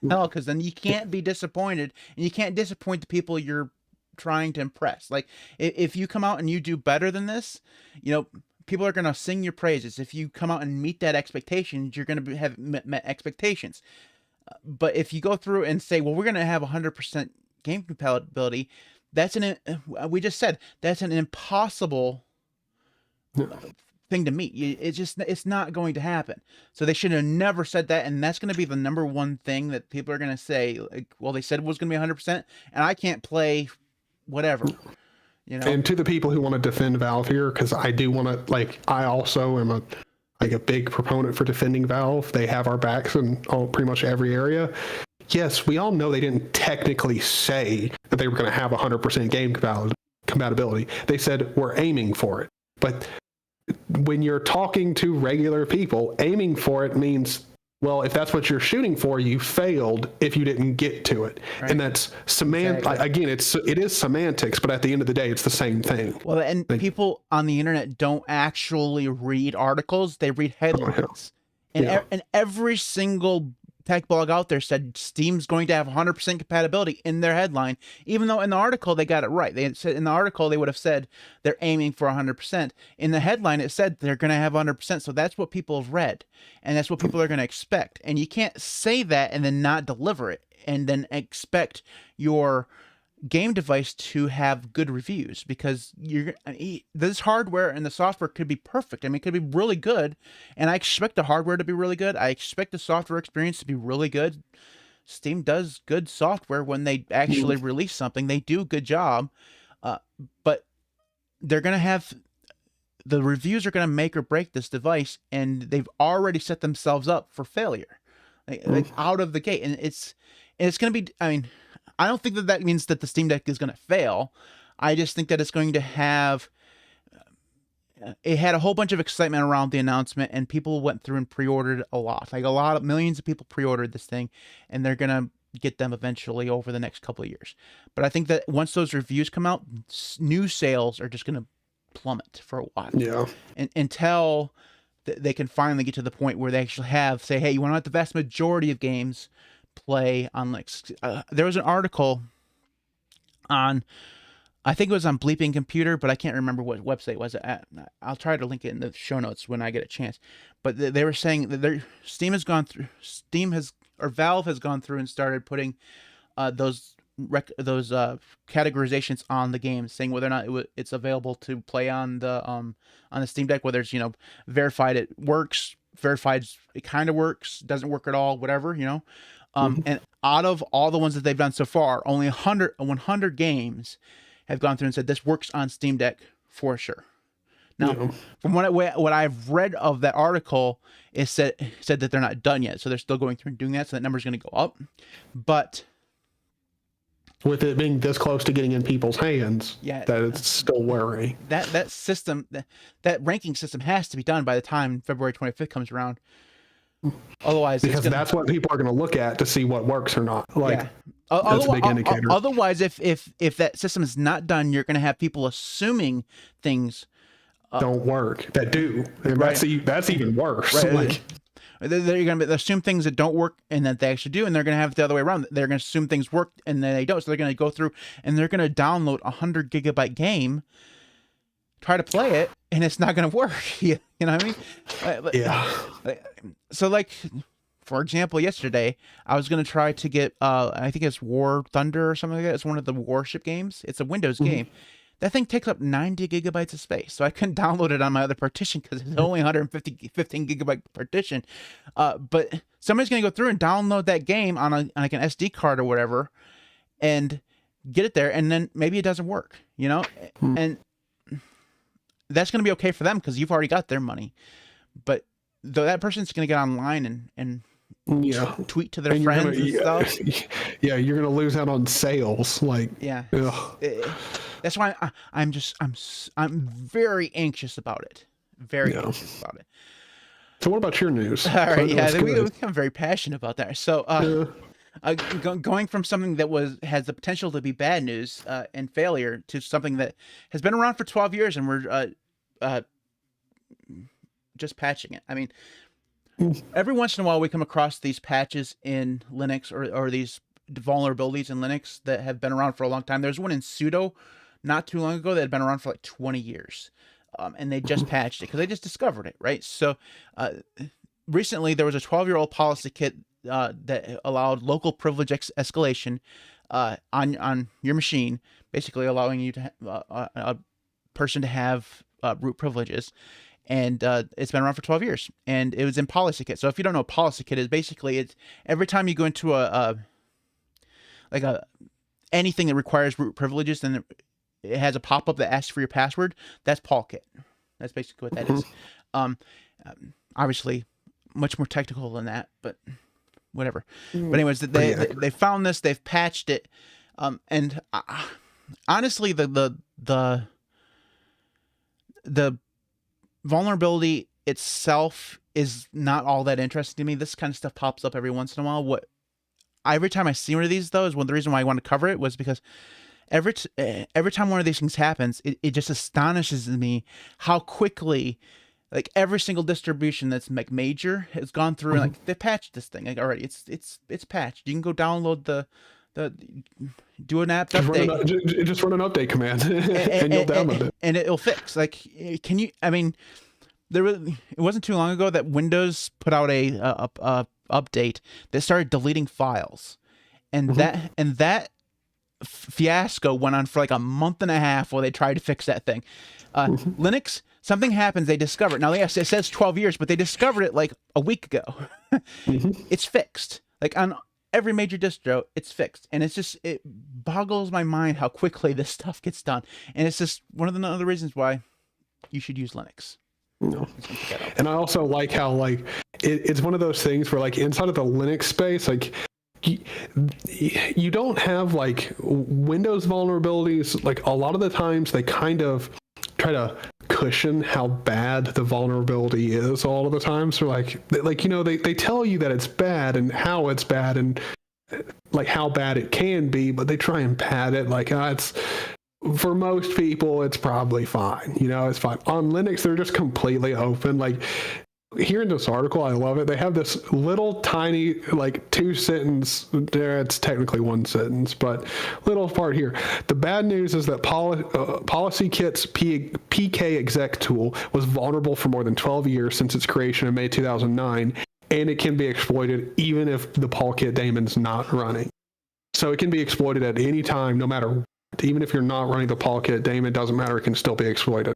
Speaker 1: Because then you can't be disappointed, and you can't disappoint the people you're trying to impress. Like if you come out and you do better than this, people are gonna sing your praises. If you come out and meet that expectation, you're gonna have met expectations. But if you go through and say, well, we're gonna have 100% game compatibility, we just said that's an impossible thing to meet. It's not going to happen. So they should have never said that, and that's going to be the number one thing that people are going to say. Like, well, they said it was going to be 100%, and I can't play whatever. You know?
Speaker 2: And to the people who want to defend Valve here, because I do want to, like, I also am a big proponent for defending Valve. They have our backs in pretty much every area. Yes, we all know they didn't technically say that they were going to have 100% game compatibility. They said we're aiming for it. But when you're talking to regular people, aiming for it means, well, if that's what you're shooting for, you failed if you didn't get to it. Right. And that's
Speaker 1: exactly.
Speaker 2: Again, it is semantics, but at the end of the day, it's the same thing.
Speaker 1: Well, and people on the internet don't actually read articles; they read headlines. And every single tech blog out there said Steam's going to have 100% compatibility in their headline, even though in the article they got it right. They said in the article they would have said they're aiming for 100%. In the headline it said they're going to have 100%. So that's what people have read, and that's what people are going to expect. And you can't say that and then not deliver it, and then expect your game device to have good reviews, because this hardware and the software could be perfect. I mean, it could be really good, and I expect the hardware to be really good. I expect the software experience to be really good. Steam does good software when they actually release something. They do a good job, but they're going to have the reviews are going to make or break this device, and they've already set themselves up for failure, like out of the gate. And it's going to be, I mean, I don't think that means that the Steam Deck is going to fail. I just think that it's going to have... It had a whole bunch of excitement around the announcement, and people went through and pre-ordered a lot. Like millions of people pre-ordered this thing, and they're going to get them eventually over the next couple of years. But I think that once those reviews come out, new sales are just going to plummet for a while.
Speaker 2: Yeah.
Speaker 1: Until they can finally get to the point where they actually say, hey, you want to let the vast majority of games play on Linux. There was an article on, I think it was on Bleeping Computer, but I can't remember what website was it at. I'll try to link it in the show notes when I get a chance. But they were saying that Valve has gone through and started putting those categorizations on the game, saying whether or not it's available to play on the Steam Deck, whether it's, verified it works, verified it kind of works, doesn't work at all, whatever, and out of all the ones that they've done so far, only 100 games have gone through and said this works on Steam Deck for sure. Now, from what I've read of that article, it said that they're not done yet, so they're still going through and doing that. So that number's going to go up, but
Speaker 2: with it being this close to getting in people's hands, that it's still worrying.
Speaker 1: That system, that ranking system has to be done by the time February 25th comes around. Otherwise,
Speaker 2: because that's what people are going to look at to see what works or not. That's a big indicator.
Speaker 1: Otherwise, if that system is not done, you're going to have people assuming things
Speaker 2: don't work that do, and that's even worse.
Speaker 1: Right. They're going to assume things that don't work and that they actually do, and they're going to have it the other way around. They're going to assume things work and then they don't. So they're going to go through and they're going to download a 100 gigabyte game, try to play it, and it's not going to work. You know what I mean?
Speaker 2: Yeah.
Speaker 1: So, like, for example, yesterday I was going to try to get I think it's War Thunder or something like that. It's one of the warship games. It's a Windows game. That thing takes up 90 gigabytes of space, so I couldn't download it on my other partition because it's only 15 gigabyte partition. But somebody's going to go through and download that game on like an SD card or whatever, and get it there, and then maybe it doesn't work, and that's going to be okay for them because you've already got their money. But that person's going to get online and tweet to their friends and stuff.
Speaker 2: Yeah, you're going to lose out on sales.
Speaker 1: That's why I'm very anxious about it. Anxious about it.
Speaker 2: So what about your news?
Speaker 1: All right, we become very passionate about that. So going from something that has the potential to be bad news and failure to something that has been around for 12 years, and we're just patching it. I mean, every once in a while we come across these patches in Linux or these vulnerabilities in Linux that have been around for a long time. There's one in sudo not too long ago that had been around for like 20 years. And they just patched it because they just discovered it, right? So recently there was a 12-year-old policy kit that allowed local privilege escalation on your machine, basically allowing you to a person to have root privileges. and it's been around for 12 years, and it was in policy kit. So if you don't know what policy kit is, basically it's every time you go into anything that requires root privileges, then it has a pop-up that asks for your password. That's PolKit. That's basically what that is. Obviously much more technical than that, but whatever. But anyways, they found this, they've patched it, and honestly, the vulnerability itself is not all that interesting to me. This kind of stuff pops up every once in a while. Every time I see one of these, though, is the reason why I want to cover it was because every time one of these things happens, it just astonishes me how quickly, like, every single distribution that's major has gone through and like they patched this thing already. It's patched. You can go download do an app update.
Speaker 2: Just run an update command and you'll download it.
Speaker 1: And it'll fix. Like, can you? I mean, it wasn't too long ago that Windows put out a update that started deleting files, and that fiasco went on for like a month and a half while they tried to fix that thing. Linux, something happens, they discover it. Now, yes, it says 12 years, but they discovered it like a week ago. It's fixed. Like on every major distro, it's fixed. And it boggles my mind how quickly this stuff gets done. And it's just one of the other reasons why you should use Linux.
Speaker 2: No. And I also like how, like, it's one of those things where, like, inside of the Linux space, like, you don't have, like, Windows vulnerabilities. Like, a lot of the times they kind of try to cushion how bad the vulnerability is all of the time. So, like, you know, they tell you that it's bad and how it's bad and, like, how bad it can be, but they try and pad it like, it's... For most people, it's probably fine. You know, it's fine. On Linux, they're just completely open. Like, here in this article, I love it. They have this little tiny, like, 2-sentence, there it's technically 1 sentence, but little part here. The bad news is that PolicyKit's PK exec tool was vulnerable for more than 12 years since its creation in May 2009, and it can be exploited even if the PolKit daemon's not running. So it can be exploited at any time, no matter. Even if you're not running the PolKit daemon, doesn't matter, it can still be exploited.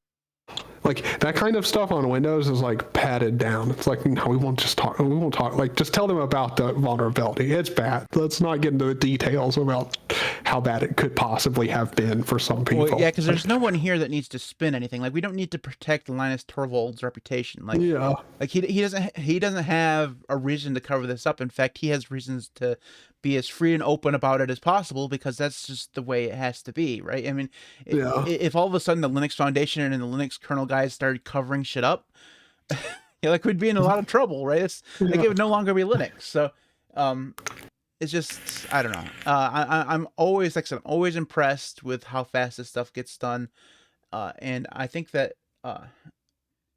Speaker 2: Like, that kind of stuff on Windows is, like, padded down. It's like, no, we won't talk. Like, just tell them about the vulnerability. It's bad. Let's not get into the details about how bad it could possibly have been for some people.
Speaker 1: Well, yeah, because there's no one here that needs to spin anything. Like, we don't need to protect Linus Torvalds' reputation. Like,
Speaker 2: yeah.
Speaker 1: Like, he doesn't have a reason to cover this up. In fact, he has reasons to be as free and open about it as possible, because that's just the way it has to be, right? I mean, if all of a sudden the Linux Foundation and the Linux kernel guys started covering shit up, like, we'd be in a lot of trouble, right? Like, it would no longer be Linux. So, it's just, I don't know. I'm always, like I said, I'm always impressed with how fast this stuff gets done, and I think that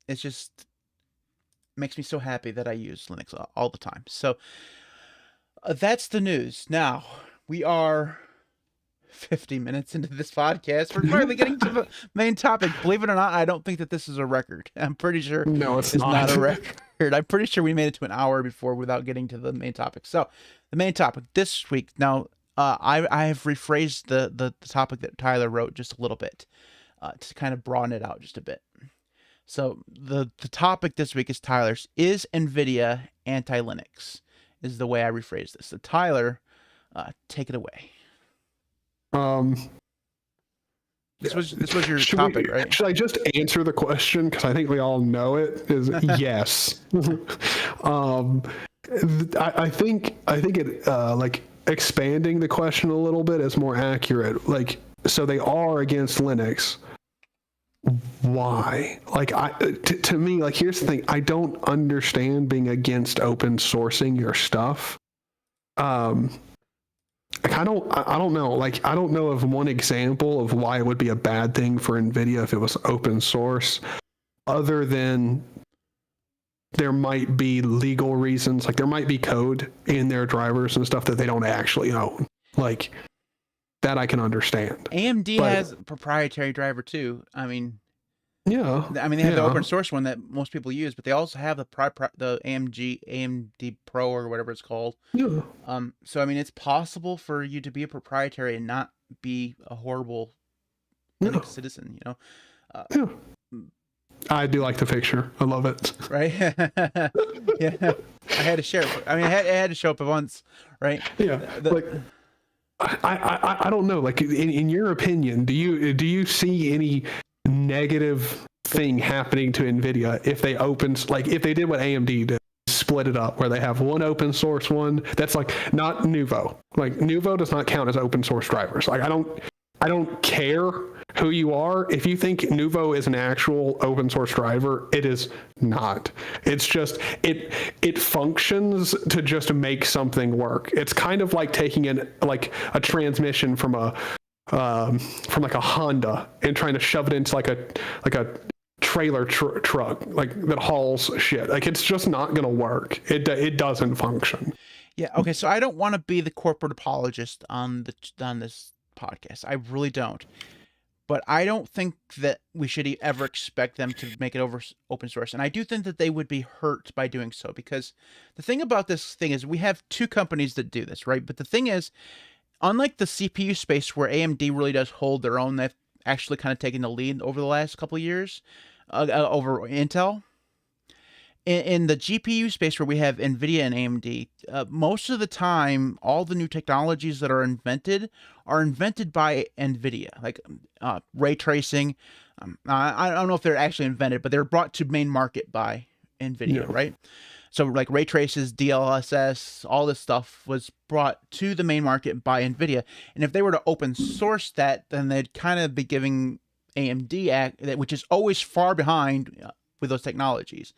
Speaker 1: it's just makes me so happy that I use Linux all the time. So. That's the news. Now, we are 50 minutes into this podcast. We're finally getting to the main topic. Believe it or not, I don't think that this is a record. I'm pretty sure
Speaker 2: it's
Speaker 1: not a record. I'm pretty sure we made it to an hour before without getting to the main topic. So, the main topic this week. Now, I have rephrased the topic that Tyler wrote just a little bit to kind of broaden it out just a bit. So, the topic this week is Tyler's. Is NVIDIA anti-Linux? Is the way I rephrase this. So, Tyler, take it away. This was your topic, right?
Speaker 2: Should I just answer the question, because I think we all know it? Is yes. I think it like expanding the question a little bit is more accurate. Like, so they are against Linux. Why? Like, to me, like, here's the thing. I don't understand being against open sourcing your stuff. Like, I don't know. Like, I don't know of one example of why it would be a bad thing for NVIDIA if it was open source, other than there might be legal reasons. Like, there might be code in their drivers and stuff that they don't actually own. Like, that I can understand.
Speaker 1: AMD has a proprietary driver too. I mean,
Speaker 2: yeah.
Speaker 1: I mean, they have the open source one that most people use, but they also have the AMD Pro or whatever it's called.
Speaker 2: Yeah.
Speaker 1: So I mean, it's possible for you to be a proprietary and not be a horrible Linux citizen. You know.
Speaker 2: I do like the picture. I love it.
Speaker 1: Right? Yeah. I had to share it. I mean, it had to show up at once, right?
Speaker 2: Yeah. Like, I don't know. Like, in your opinion, do you see any negative thing happening to NVIDIA if they if they did what AMD did, split it up, where they have one open source one that's like not Nouveau. Like, Nouveau does not count as open source drivers. Like, I don't care who you are. If you think Nouveau is an actual open source driver, it is not. It's just it functions to just make something work. It's kind of like taking a transmission from a Honda and trying to shove it into like a trailer truck that hauls shit. Like, it's just not gonna work. It doesn't function.
Speaker 1: Yeah. Okay. So I don't want to be the corporate apologist on this podcast. I really don't. But I don't think that we should ever expect them to make it open source. And I do think that they would be hurt by doing so, because the thing about this thing is we have two companies that do this, right? But the thing is, unlike the CPU space where AMD really does hold their own, they've actually kind of taken the lead over the last couple of years over Intel. In the GPU space where we have NVIDIA and AMD, most of the time, all the new technologies that are invented by NVIDIA, like ray tracing. I don't know if they're actually invented, but they're brought to main market by NVIDIA, right? So like ray traces, DLSS, all this stuff was brought to the main market by NVIDIA. And if they were to open source that, then they'd kind of be giving AMD, which is always far behind with those technologies,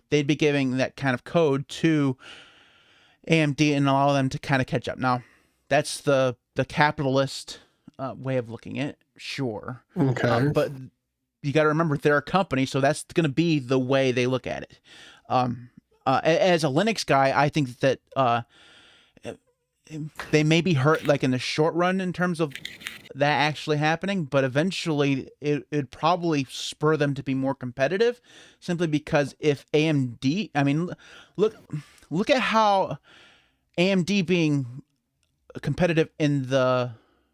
Speaker 1: they'd be giving that kind of code to AMD and allow them to kind of catch up. Now, that's the capitalist way of looking at it, sure.
Speaker 2: Okay.
Speaker 1: But you got to remember, they're a company, so that's going to be the way they look at it. As a Linux guy, I think that they may be hurt like in the short run in terms of that actually happening, but eventually it'd probably spur them to be more competitive, simply because if AMD, I mean, look at how AMD being competitive in the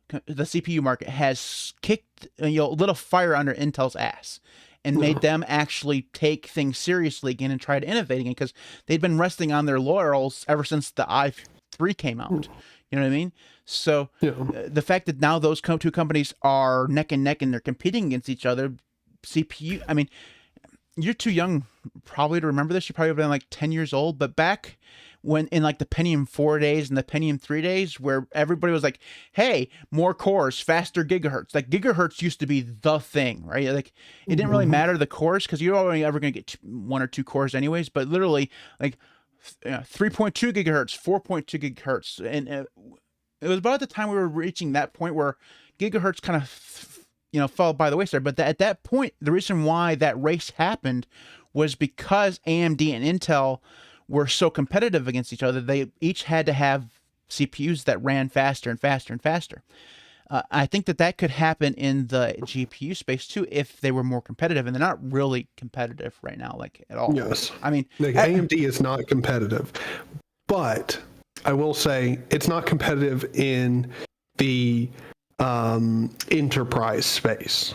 Speaker 1: CPU market has kicked a little fire under Intel's ass and made them actually take things seriously again and try to innovate again, because they'd been resting on their laurels ever since the i3 came out. You know what I mean? So the fact that now those two companies are neck and neck and they're competing against each other, CPU, I mean, you're too young probably to remember this. You probably have been like 10 years old, but back when in like the Pentium 4 days and the Pentium 3 days, where everybody was like, hey, more cores, faster gigahertz. Like, gigahertz used to be the thing, right? Like, it didn't really matter the cores, because you're only ever going to get 1 or 2 cores anyways, but literally like 3.2 gigahertz, 4.2 gigahertz. And it was about the time we were reaching that point where gigahertz kind of fell by the wayside. But at that point, the reason why that race happened was because AMD and Intel were so competitive against each other. They each had to have CPUs that ran faster and faster and faster. I think that could happen in the GPU space too if they were more competitive, and they're not really competitive right now, like at all.
Speaker 2: Yes,
Speaker 1: I mean,
Speaker 2: like, AMD is not competitive, but I will say it's not competitive in the enterprise space.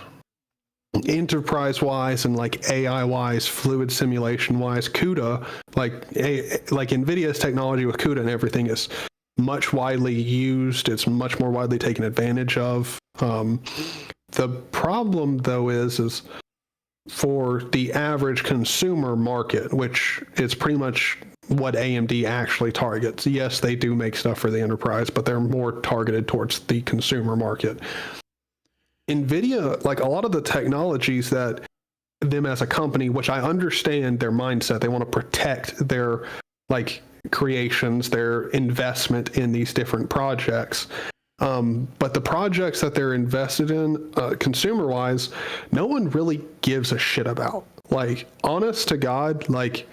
Speaker 2: Enterprise wise and like AI wise, fluid simulation wise, CUDA, like NVIDIA's technology with CUDA and everything is much widely used. It's much more widely taken advantage of. The problem though is for the average consumer market, which is pretty much what AMD actually targets. Yes, they do make stuff for the enterprise, but they're more targeted towards the consumer market. NVIDIA, like a lot of the technologies that them as a company, which I understand their mindset, they want to protect their like creations, their investment in these different projects. But the projects that they're invested in, consumer-wise, no one really gives a shit about. Like, honest to God, like,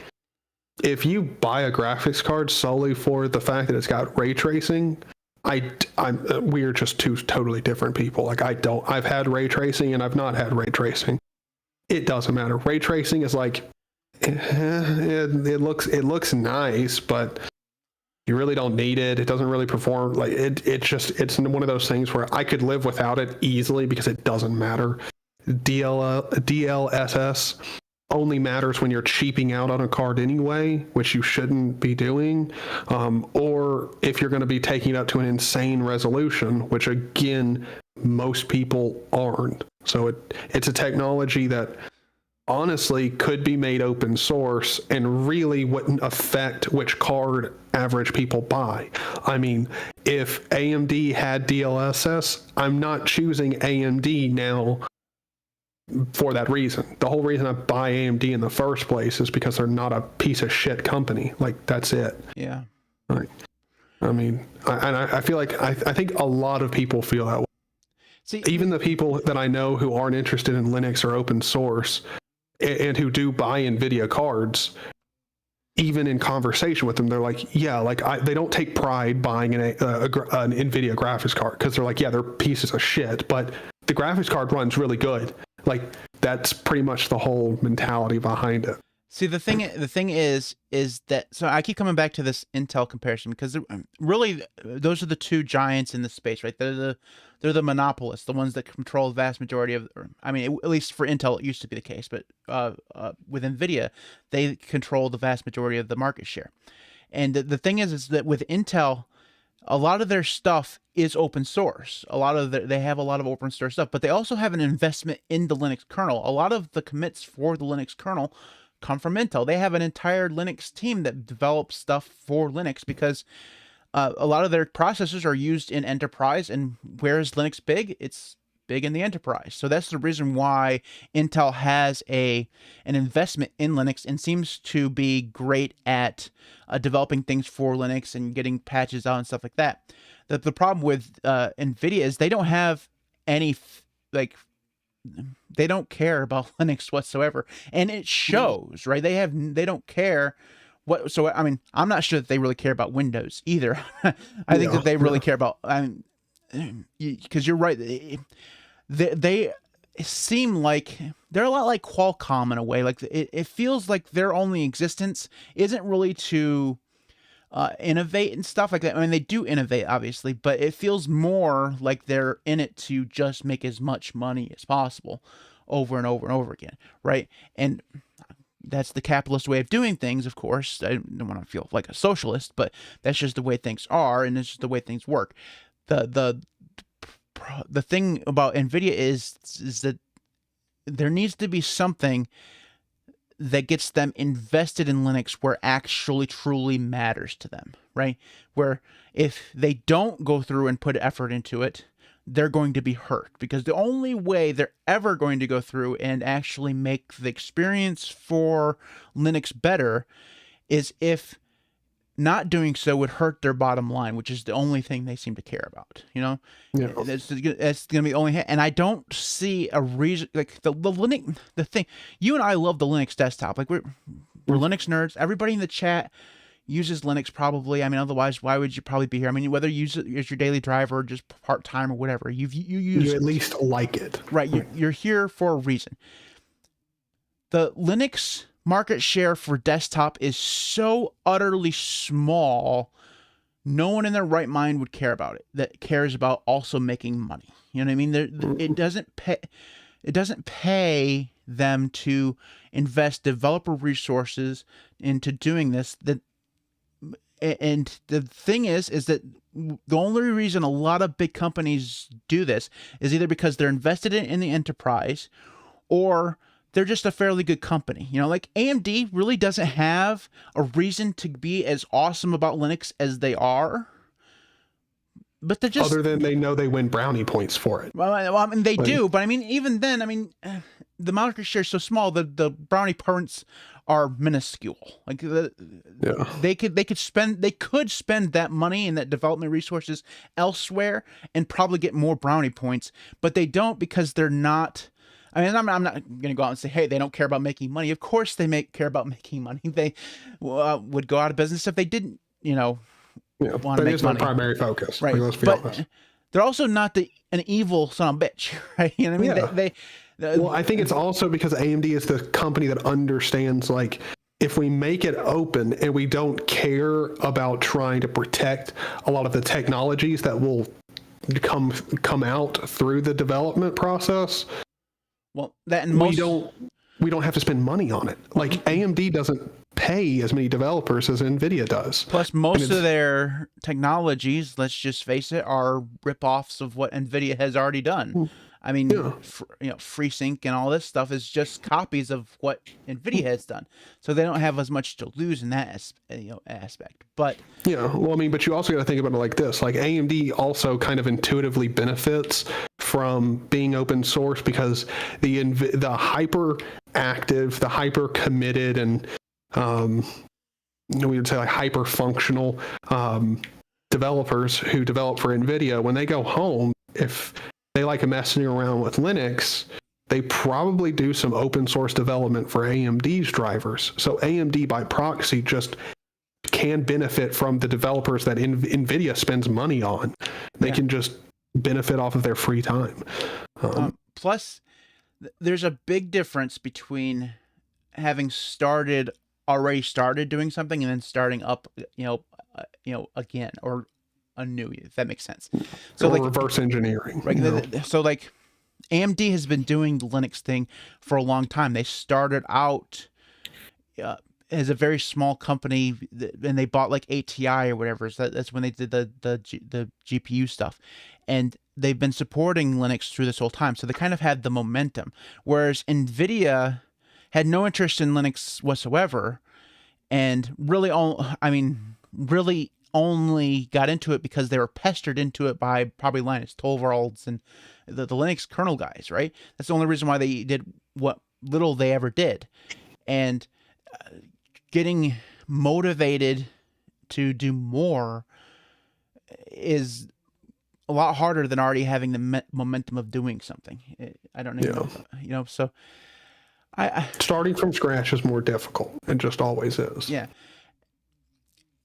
Speaker 2: if you buy a graphics card solely for the fact that it's got ray tracing, we're just two totally different people. Like, I've had ray tracing and I've not had ray tracing. It doesn't matter. Ray tracing is like, it looks nice, but you really don't need it. It doesn't really perform. Like, it's one of those things where I could live without it easily because it doesn't matter. DLSS only matters when you're cheaping out on a card anyway, which you shouldn't be doing, or if you're going to be taking it up to an insane resolution, which again, most people aren't. So it's a technology that honestly could be made open source and really wouldn't affect which card average people buy. I mean, if AMD had DLSS, I'm not choosing AMD now for that reason. The whole reason I buy AMD in the first place is because they're not a piece of shit company. Like, that's it.
Speaker 1: Yeah.
Speaker 2: Like, I mean, I feel like I think a lot of people feel that way.
Speaker 1: See,
Speaker 2: even the people that I know who aren't interested in Linux or open source and who do buy NVIDIA cards, even in conversation with them, they're like, yeah, like they don't take pride buying an NVIDIA graphics card because they're like, yeah, they're pieces of shit, but the graphics card runs really good. Like, that's pretty much the whole mentality behind it.
Speaker 1: See, the thing is that, so I keep coming back to this Intel comparison because really those are the two giants in the space, right? They're the monopolists, the ones that control the vast majority of, I mean, at least for Intel, it used to be the case, but with NVIDIA, they control the vast majority of the market share. And the thing is that with Intel, a lot of their stuff is open source. They have a lot of open source stuff, but they also have an investment in the Linux kernel. A lot of the commits for the Linux kernel come from Intel. They have an entire Linux team that develops stuff for Linux because a lot of their processors are used in enterprise, and where is Linux big? It's big in the enterprise. So that's the reason why Intel has an investment in Linux and seems to be great at developing things for Linux and getting patches out and stuff like that. The problem with NVIDIA is they don't have any, they don't care about Linux whatsoever, and it shows, right? They don't care what. So I mean, I'm not sure that they really care about Windows either. I think that they really care about. I mean, because you're right. They seem like they're a lot like Qualcomm in a way. Like it feels like their only existence isn't really to innovate and stuff like that. I mean, they do innovate, obviously, but it feels more like they're in it to just make as much money as possible over and over and over again, right? And that's the capitalist way of doing things, of course. I don't want to feel like a socialist, but that's just the way things are, and it's just the way things work. The thing about NVIDIA is that there needs to be something that gets them invested in Linux where actually truly matters to them, right? Where if they don't go through and put effort into it, they're going to be hurt, because the only way they're ever going to go through and actually make the experience for Linux better is if not doing so would hurt their bottom line, which is the only thing they seem to care about. You know,
Speaker 2: Yeah.
Speaker 1: that's going to be the only. And I don't see a reason, like the Linux, the thing. You and I love the Linux desktop. Like we're Linux nerds. Everybody in the chat uses Linux probably. I mean, otherwise, why would you probably be here? I mean, whether you use it as your daily driver or just part time or whatever, you use
Speaker 2: You at least like it,
Speaker 1: right. You're here for a reason. The Linux market share for desktop is so utterly small, no one in their right mind would care about it, that cares about also making money. You know what I mean? It doesn't pay them to invest developer resources into doing this. And the thing is that the only reason a lot of big companies do this is either because they're invested in the enterprise, or they're just a fairly good company. You know, like AMD really doesn't have a reason to be as awesome about Linux as they are. But they're just...
Speaker 2: other than they know they win brownie points for it.
Speaker 1: Well, I mean, they do, but I mean, even then, I mean, the market share is so small, the brownie points are minuscule. Like they could spend that money and that development resources elsewhere and probably get more brownie points, but they don't, because they're not... I mean, I'm not going to go out and say, hey, they don't care about making money. Of course they care about making money. They would go out of business if they didn't, want to make money.
Speaker 2: That is their primary focus.
Speaker 1: Right.
Speaker 2: Let's be honest.
Speaker 1: They're also not an evil son of a bitch, right? You know what I mean?
Speaker 2: Yeah. Well, I think it's also because AMD is the company that understands, like, if we make it open and we don't care about trying to protect a lot of the technologies that will come out through the development process,
Speaker 1: well, that and most...
Speaker 2: we don't have to spend money on it. Like AMD doesn't pay as many developers as NVIDIA does.
Speaker 1: Plus, most of their technologies, let's just face it, are ripoffs of what NVIDIA has already done. I mean, FreeSync and all this stuff is just copies of what NVIDIA has done. So they don't have as much to lose in that aspect. But
Speaker 2: yeah, well, I mean, but you also got to think about it like this. Like AMD also kind of intuitively benefits from being open source because the hyper active, the hyper committed, and we would say like hyper functional developers who develop for NVIDIA, when they go home, if they like messing around with Linux, they probably do some open source development for AMD's drivers. So AMD by proxy just can benefit from the developers that NVIDIA spends money on. They can just benefit off of their free time.
Speaker 1: Plus, there's a big difference between having already started doing something and then starting up, again, or anew, if that makes sense. So
Speaker 2: or like reverse engineering.
Speaker 1: Right. So like AMD has been doing the Linux thing for a long time. They started out as a very small company, and they bought like ATI or whatever. So that's when they did the GPU stuff, and they've been supporting Linux through this whole time. So they kind of had the momentum, whereas NVIDIA had no interest in Linux whatsoever, and really only got into it because they were pestered into it by probably Linus Torvalds and the Linux kernel guys, right? That's the only reason why they did what little they ever did. And getting motivated to do more is a lot harder than already having the momentum of doing something. I don't know. So
Speaker 2: starting from scratch is more difficult. It just always is.
Speaker 1: Yeah.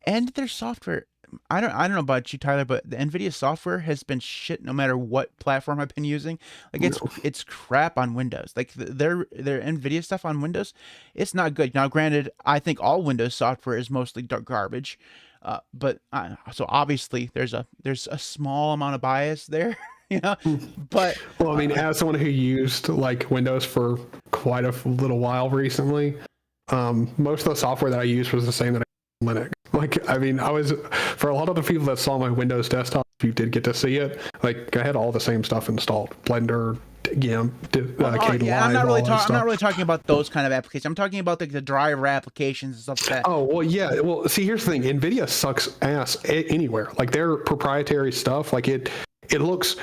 Speaker 1: And their software, I don't know about you, Tyler, but the NVIDIA software has been shit no matter what platform I've been using. Like it's crap on Windows. Like their NVIDIA stuff on Windows, it's not good. Now, granted, I think all Windows software is mostly garbage, but so obviously there's a small amount of bias there. But
Speaker 2: well, I mean, as someone who used like Windows for quite a little while recently, most of the software that I used was the same that I used on Linux. Like, I mean, for a lot of the people that saw my Windows desktop, if you did get to see it, like I had all the same stuff installed. Blender,
Speaker 1: I'm not really talking about those kind of applications. I'm talking about the driver applications and stuff like that.
Speaker 2: Oh, well, yeah. Well, see, here's the thing. NVIDIA sucks ass anywhere. Like their proprietary stuff, like it looks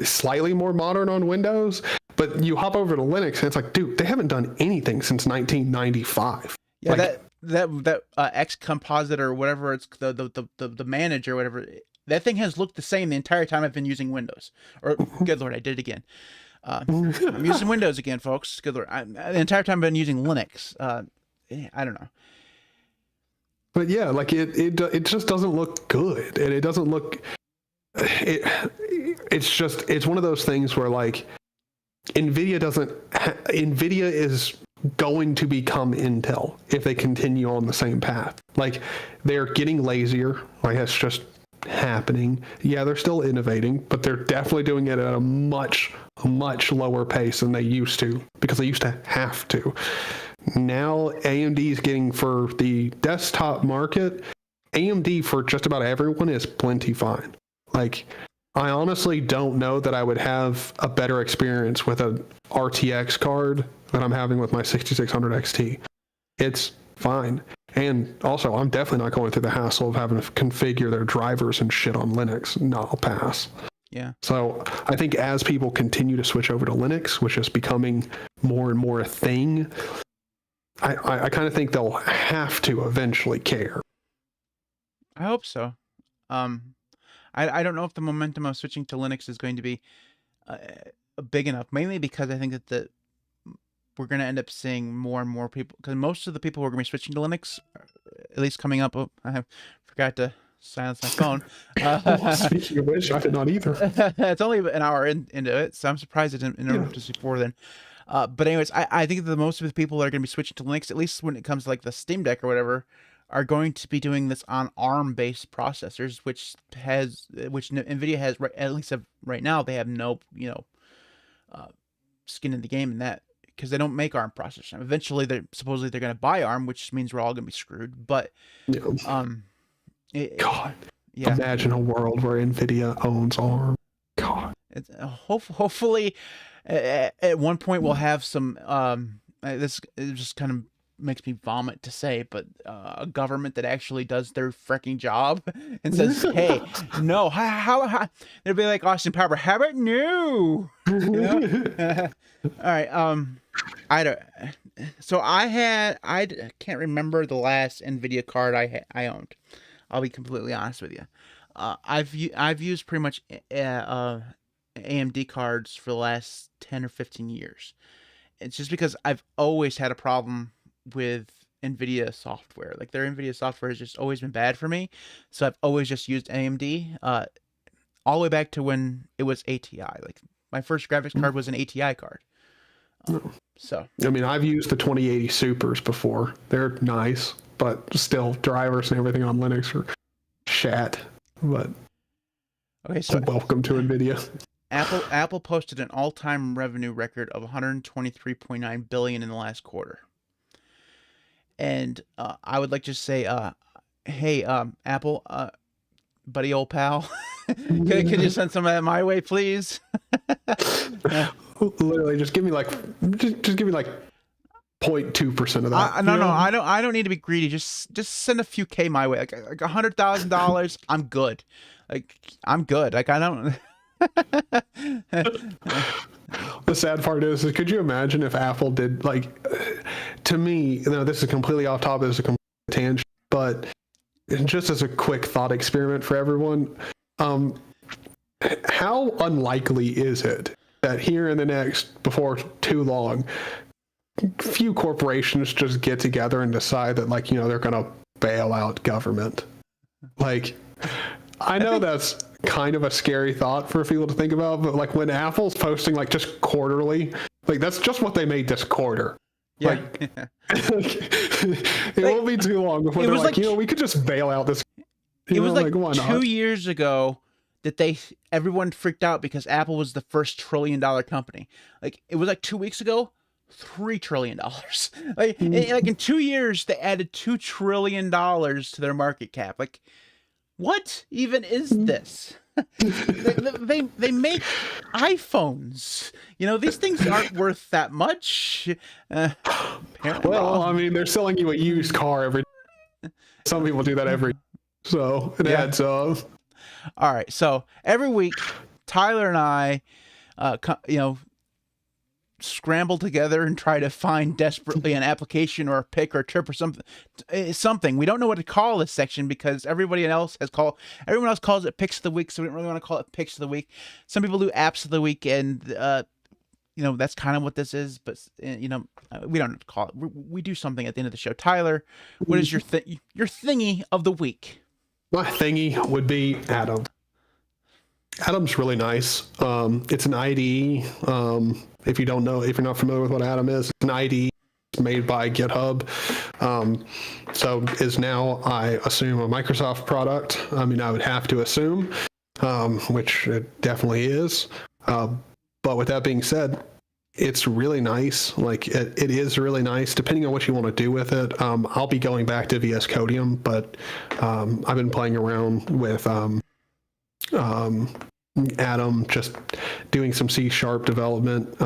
Speaker 2: slightly more modern on Windows, but you hop over to Linux and it's like, dude, they haven't done anything since 1995.
Speaker 1: Yeah, like, that X composite or whatever, it's the manager or whatever, that thing has looked the same the entire time I've been using Windows. Or good Lord, I did it again. I'm using Windows again, folks. Good Lord, the entire time I've been using Linux. I don't know.
Speaker 2: But yeah, like it just doesn't look good, and it doesn't look. It's one of those things where like NVIDIA is going to become Intel if they continue on the same path. Like they're getting lazier. Like that's just happening. Yeah, they're still innovating, but they're definitely doing it at a much lower pace than they used to, because they used to have to. Now AMD is getting, for the desktop market, AMD for just about everyone is plenty fine. Like I honestly don't know that I would have a better experience with an RTX card than I'm having with my 6600 XT. It's fine. And also, I'm definitely not going through the hassle of having to configure their drivers and shit on Linux. No, I'll pass.
Speaker 1: Yeah.
Speaker 2: So I think as people continue to switch over to Linux, which is becoming more and more a thing, I kind of think they'll have to eventually care.
Speaker 1: I hope so. I don't know if the momentum of switching to Linux is going to be big enough, mainly because I think that we're going to end up seeing more and more people, because most of the people who are going to be switching to Linux, at least coming up, I forgot to silence my phone.
Speaker 2: Speaking of which, I did not either.
Speaker 1: It's only an hour into it, so I'm surprised it didn't interrupt us before then. But anyways, I think that most of the people that are going to be switching to Linux, at least when it comes to like the Steam Deck or whatever, are going to be doing this on ARM-based processors, which NVIDIA has, at least right now, they have no skin in the game in that because they don't make ARM processors. Eventually, they're going to buy ARM, which means we're all going to be screwed. But
Speaker 2: God,
Speaker 1: yeah.
Speaker 2: Imagine a world where NVIDIA owns ARM. God,
Speaker 1: hopefully, at one point we'll have some. This it just kind of makes me vomit to say, but a government that actually does their freaking job and says, "Hey, no, how they'll be like Austin Power, how about no?" All right, I don't. So I can't remember the last NVIDIA card I owned. I'll be completely honest with you. I've used pretty much AMD cards for the last 10 or 15 years. It's just because I've always had a problem with NVIDIA software. Like, their NVIDIA software has just always been bad for me. So I've always just used AMD all the way back to when it was ATI. Like, my first graphics card was an ATI card. So
Speaker 2: I mean, I've used the 2080 Supers before. They're nice, but still, drivers and everything on Linux are shat. But
Speaker 1: okay, so
Speaker 2: welcome to NVIDIA.
Speaker 1: Apple posted an all-time revenue record of 123.9 billion in the last quarter. And I would like to say, hey, Apple, buddy, old pal, could you send some of that my way, please?
Speaker 2: Literally, just give me like 0.2% of that.
Speaker 1: No, I don't need to be greedy. Just send a few K my way, like $100,000. I'm good. Like, I'm good. Like, I don't.
Speaker 2: The sad part is, could you imagine if Apple did, like, to me, this is completely off topic, this is a complete tangent, but just as a quick thought experiment for everyone, how unlikely is it that here in the next, before too long, few corporations just get together and decide that, like, they're going to bail out government? Like, I know that's kind of a scary thought for people to think about, but like when Apple's posting like just quarterly, like that's just what they made this quarter.
Speaker 1: Yeah.
Speaker 2: Like, it won't be too long before they're like, we could just bail out this.
Speaker 1: It was like 2 years ago that everyone freaked out because Apple was the first $1 trillion company. Like, it was like 2 weeks ago, $3 trillion. Like, in 2 years, they added $2 trillion to their market cap. Like, what even is this? they make iPhones. These things aren't worth that much.
Speaker 2: Well, I mean, they're selling you a used car every day. Some people do that so it adds up.
Speaker 1: All right, so every week, Tyler and I, scramble together and try to find desperately an application or a pick or a trip or something. We don't know what to call this section because everyone else calls it picks of the week, so we don't really want to call it picks of the week. Some people do apps of the week, and that's kind of what this is, but we don't call it. We do something at the end of the show. Tyler, what is your thingy of the week?
Speaker 2: My thingy would be Atom. Atom's really nice. It's an IDE. If you're not familiar with what Atom is, it's an IDE made by GitHub. So is now, I assume, a Microsoft product. I mean, I would have to assume, which it definitely is. But with that being said, it's really nice. Like, it is really nice, depending on what you want to do with it. I'll be going back to VS Codium, but I've been playing around with Atom, just doing some C# development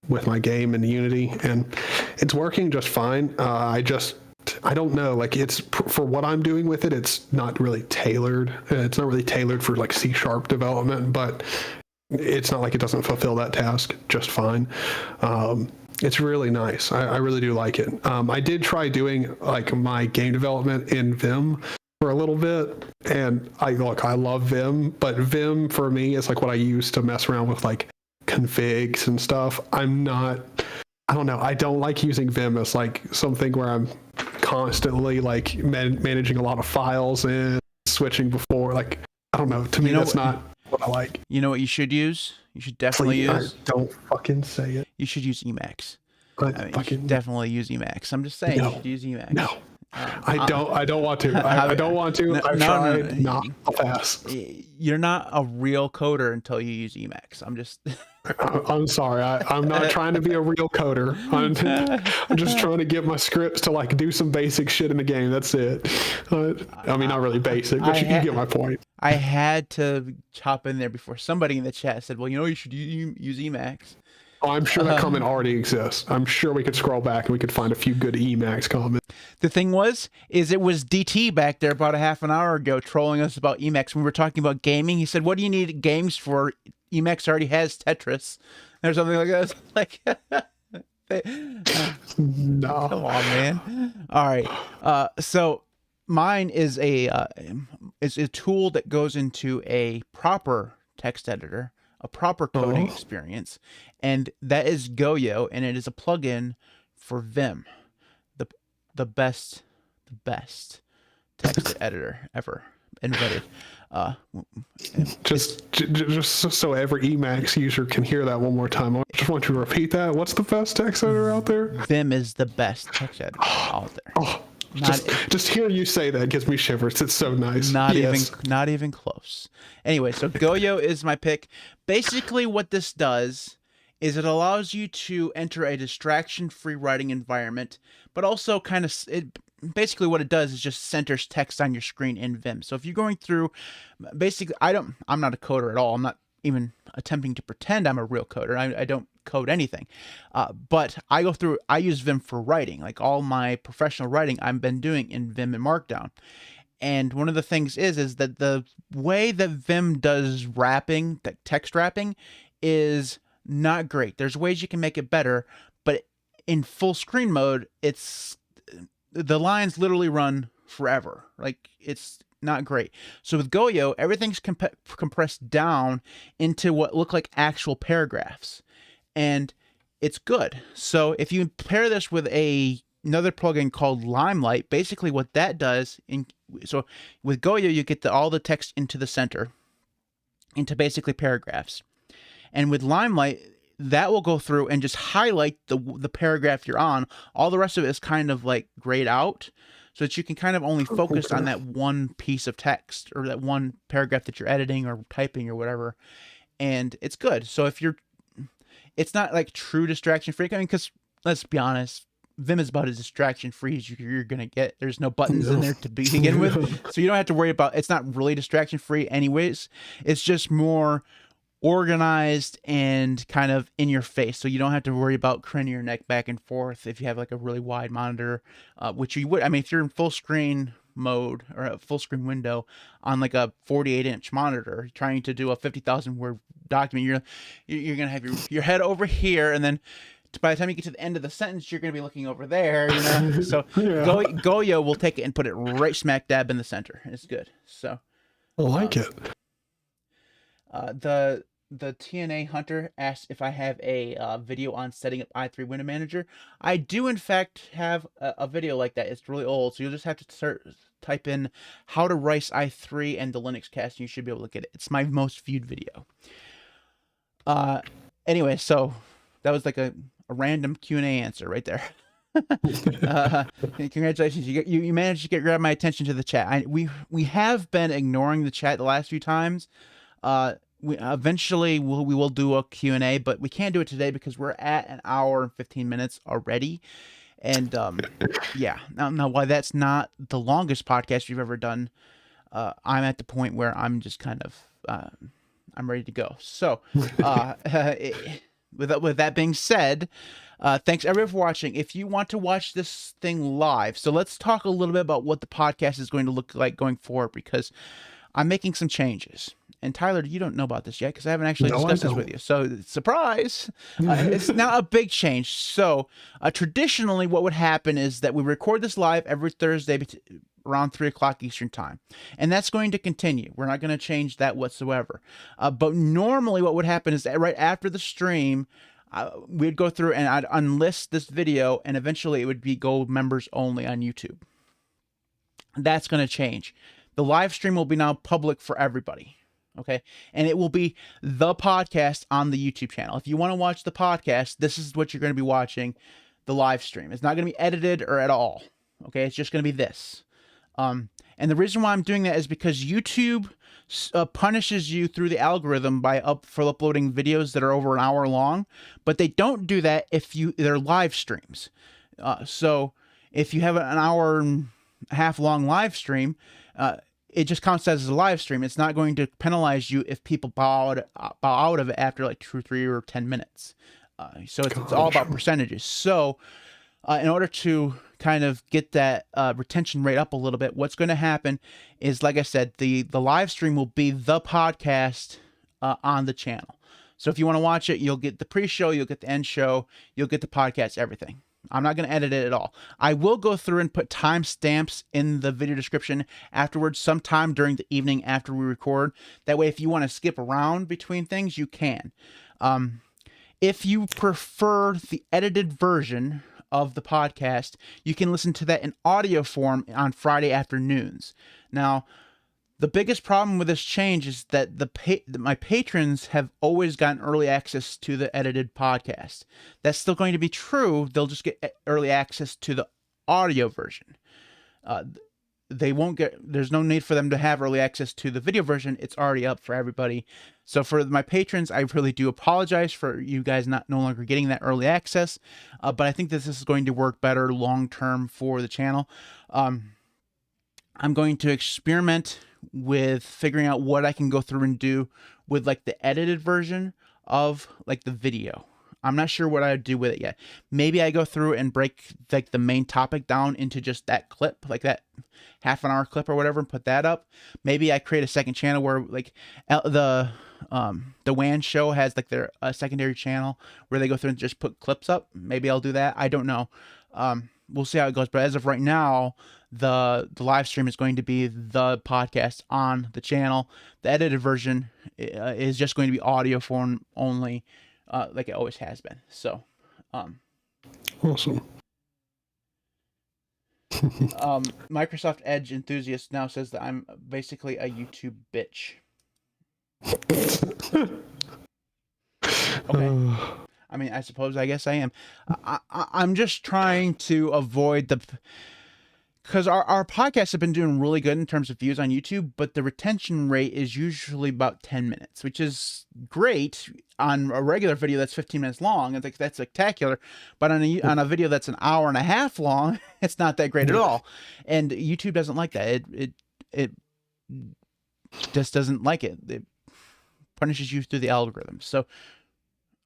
Speaker 2: with my game in Unity, and it's working just fine. I don't know, like, it's for what I'm doing with it, it's not really tailored. It's not really tailored for like C# development, but it's not like it doesn't fulfill that task just fine. It's really nice. I really do like it. I did try doing like my game development in Vim for a little bit, and I love Vim, but Vim for me is like what I use to mess around with like configs and stuff. I don't like using Vim as like something where I'm constantly like managing a lot of files and switching before, like, I don't know, to me that's not what I like.
Speaker 1: You know what you should use? You should definitely use.
Speaker 2: Don't fucking say it.
Speaker 1: You should use Emacs. You should definitely use Emacs. I'm just saying, you should use Emacs.
Speaker 2: No. I don't want to. I don't want to. I've tried. No, I'll pass.
Speaker 1: You're not a real coder until you use Emacs.
Speaker 2: I'm sorry. I'm not trying to be a real coder. I'm just trying to get my scripts to like do some basic shit in the game. That's it. I mean, not really basic, but you get my point.
Speaker 1: I had to chop in there before somebody in the chat said, well, you should use Emacs.
Speaker 2: Oh, I'm sure that comment already exists. I'm sure we could scroll back and we could find a few good Emacs comments.
Speaker 1: The thing it was DT back there about a half an hour ago trolling us about Emacs. We were talking about gaming. He said, what do you need games for? Emacs already has Tetris or something like that. Like,
Speaker 2: no.
Speaker 1: Come on, man. All right. So mine is a tool that goes into a proper text editor, a proper coding experience, and that is Goyo, and it is a plugin for Vim, the best text editor ever invented.
Speaker 2: Just so every Emacs user can hear that one more time, I just want you to repeat that. What's the best text editor out there?
Speaker 1: Vim is the best text editor out there.
Speaker 2: Just hear you say that gives me shivers. It's so nice.
Speaker 1: Not even close. Anyway, so Goyo is my pick. Basically, what this does is it allows you to enter a distraction-free writing environment, but also basically what it does is just centers text on your screen in Vim. So if you're going through, basically, I'm not a coder at all. I'm not even attempting to pretend I'm a real coder. I don't code anything. But I use Vim for writing. Like all my professional writing I've been doing in Vim and Markdown. And one of the things is that the way that Vim does wrapping, text wrapping, is not great. There's ways you can make it better, but in full screen mode, the lines literally run forever. Like, it's not great. So with Goyo, everything's compressed down into what look like actual paragraphs, and it's good. So if you pair this with another plugin called Limelight, basically what that does, so with Goyo, you get all the text into the center, into basically paragraphs. And with Limelight, that will go through and just highlight the paragraph you're on. All the rest of it is kind of like grayed out, so that you can kind of only focus on that one piece of text or that one paragraph that you're editing or typing or whatever. And it's good. So it's not like true distraction free. I mean, because let's be honest, Vim is about as distraction free as you're going to get. There's no buttons in there to begin with. So you don't have to worry about, it's not really distraction free anyways. It's just more organized and kind of in your face, so you don't have to worry about craning your neck back and forth if you have like a really wide monitor, which you would. I mean, if you're in full screen mode or a full screen window on like a 48-inch monitor trying to do a 50,000 word document, you're gonna have your head over here, and then by the time you get to the end of the sentence, you're gonna be looking over there, So Goyo will take it and put it right smack dab in the center. It's good. So
Speaker 2: I like it.
Speaker 1: The TNA Hunter asked if I have a video on setting up i3 Window Manager. I do, in fact, have a video like that. It's really old, so you'll just have to type in how to Rice i3 and the Linux cast, and you should be able to get it. It's my most viewed video. Anyway, so that was like a random Q&A answer right there. Congratulations, you managed to grab my attention to the chat. We have been ignoring the chat the last few times. We will do a Q&A, but we can't do it today because we're at an hour and 15 minutes already. And yeah, now while that's not the longest podcast we've ever done, I'm at the point where I'm just kind of I'm ready to go. So with that being said, thanks everyone for watching. If you want to watch this thing live, so let's talk a little bit about what the podcast is going to look like going forward, because I'm making some changes. And Tyler, you don't know about this yet because I haven't actually discussed this with you. So, surprise! It's now a big change. So, traditionally, what would happen is that we record this live every Thursday around 3 o'clock Eastern Time. And that's going to continue. We're not going to change that whatsoever. But normally, what would happen is that right after the stream, we'd go through and I'd unlist this video, and eventually it would be Gold members only on YouTube. That's going to change. The live stream will be now public for everybody. Okay, and it will be the podcast on the YouTube channel. If you want to watch the podcast, this is what you're going to be watching, the live stream. It's not going to be edited or at all. Okay, it's just going to be this. And the reason why I'm doing that is because YouTube punishes you through the algorithm for uploading videos that are over an hour long, but they don't do that if they're live streams. So if you have an hour and a half long live stream, it just counts as a live stream. It's not going to penalize you if people bow out of it after like 2 or 3 or 10 minutes. So it's all about percentages. So in order to kind of get that retention rate up a little bit, what's going to happen is, like I said, the live stream will be the podcast on the channel. So if you want to watch it, you'll get the pre-show, you'll get the end show, you'll get the podcast, everything. I'm not going to edit it at all. I will go through and put timestamps in the video description afterwards, sometime during the evening after we record. That way, if you want to skip around between things, you can. If you prefer the edited version of the podcast, you can listen to that in audio form on Friday afternoons. Now, the biggest problem with this change is that my patrons have always gotten early access to the edited podcast. That's still going to be true. They'll just get early access to the audio version. They won't get. There's no need for them to have early access to the video version. It's already up for everybody. So for my patrons, I really do apologize for you guys no longer getting that early access. But I think this is going to work better long term for the channel. I'm going to experiment with figuring out what I can go through and do with like the edited version of like the video. I'm not sure what I'd do with it yet. Maybe I go through and break like the main topic down into just that clip, like that half an hour clip or whatever, and put that up. Maybe I create a second channel where like the WAN show has like their secondary channel where they go through and just put clips up. Maybe I'll do that. I don't know. We'll see how it goes. But as of right now, the live stream is going to be the podcast on the channel. The edited version is just going to be audio form only, like it always has been. So,
Speaker 2: awesome.
Speaker 1: Microsoft Edge enthusiast now says that I'm basically a YouTube bitch. Okay. I mean, I guess I am. I'm just trying to avoid because our podcasts have been doing really good in terms of views on YouTube, but the retention rate is usually about 10 minutes, which is great on a regular video that's 15 minutes long. I think that's spectacular. But on a video that's an hour and a half long, it's not that great at all. And YouTube doesn't like that. It just doesn't like it. It punishes you through the algorithm. So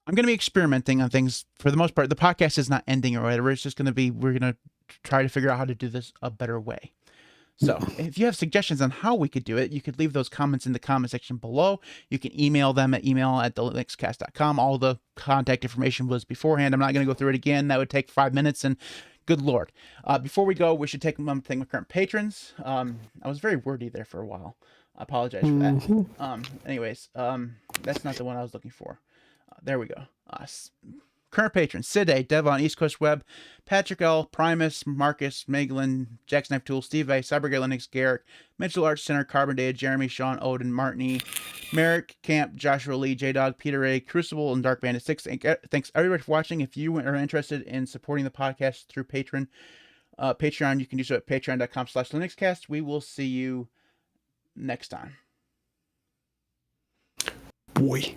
Speaker 1: I'm going to be experimenting on things. For the most part, the podcast is not ending or whatever. It's just going to be, we're going to try to figure out how to do this a better way. So if you have suggestions on how we could do it, you could leave those comments in the comment section below. You can email them at email@thelinuxcast.com. All the contact information was beforehand. I'm not going to go through it again. That would take 5 minutes, and good Lord. Before we go, we should take a moment to thank my current patrons. I was very wordy there for a while. I apologize for that. Anyways, that's not the one I was looking for. There we go. Current patrons: Syd A, Devon, EastCoastWeb, Patrick L, Primus, Marcus, Maeglin, Jack's Knife Tool, Styd A, CyberGuyLinux, Garrick, Mitchel, ArchSinner, carbondated, Jeremy, Shaun, Odin, Martini, Marek, Camp, Joshua Lee, JDawg, Peter A, Crucible, and Dark Bandit 6. Thanks everybody for watching. If you are interested in supporting the podcast through Patreon, you can do so at patreon.com/linuxcast. We will see you next time.
Speaker 2: Boy.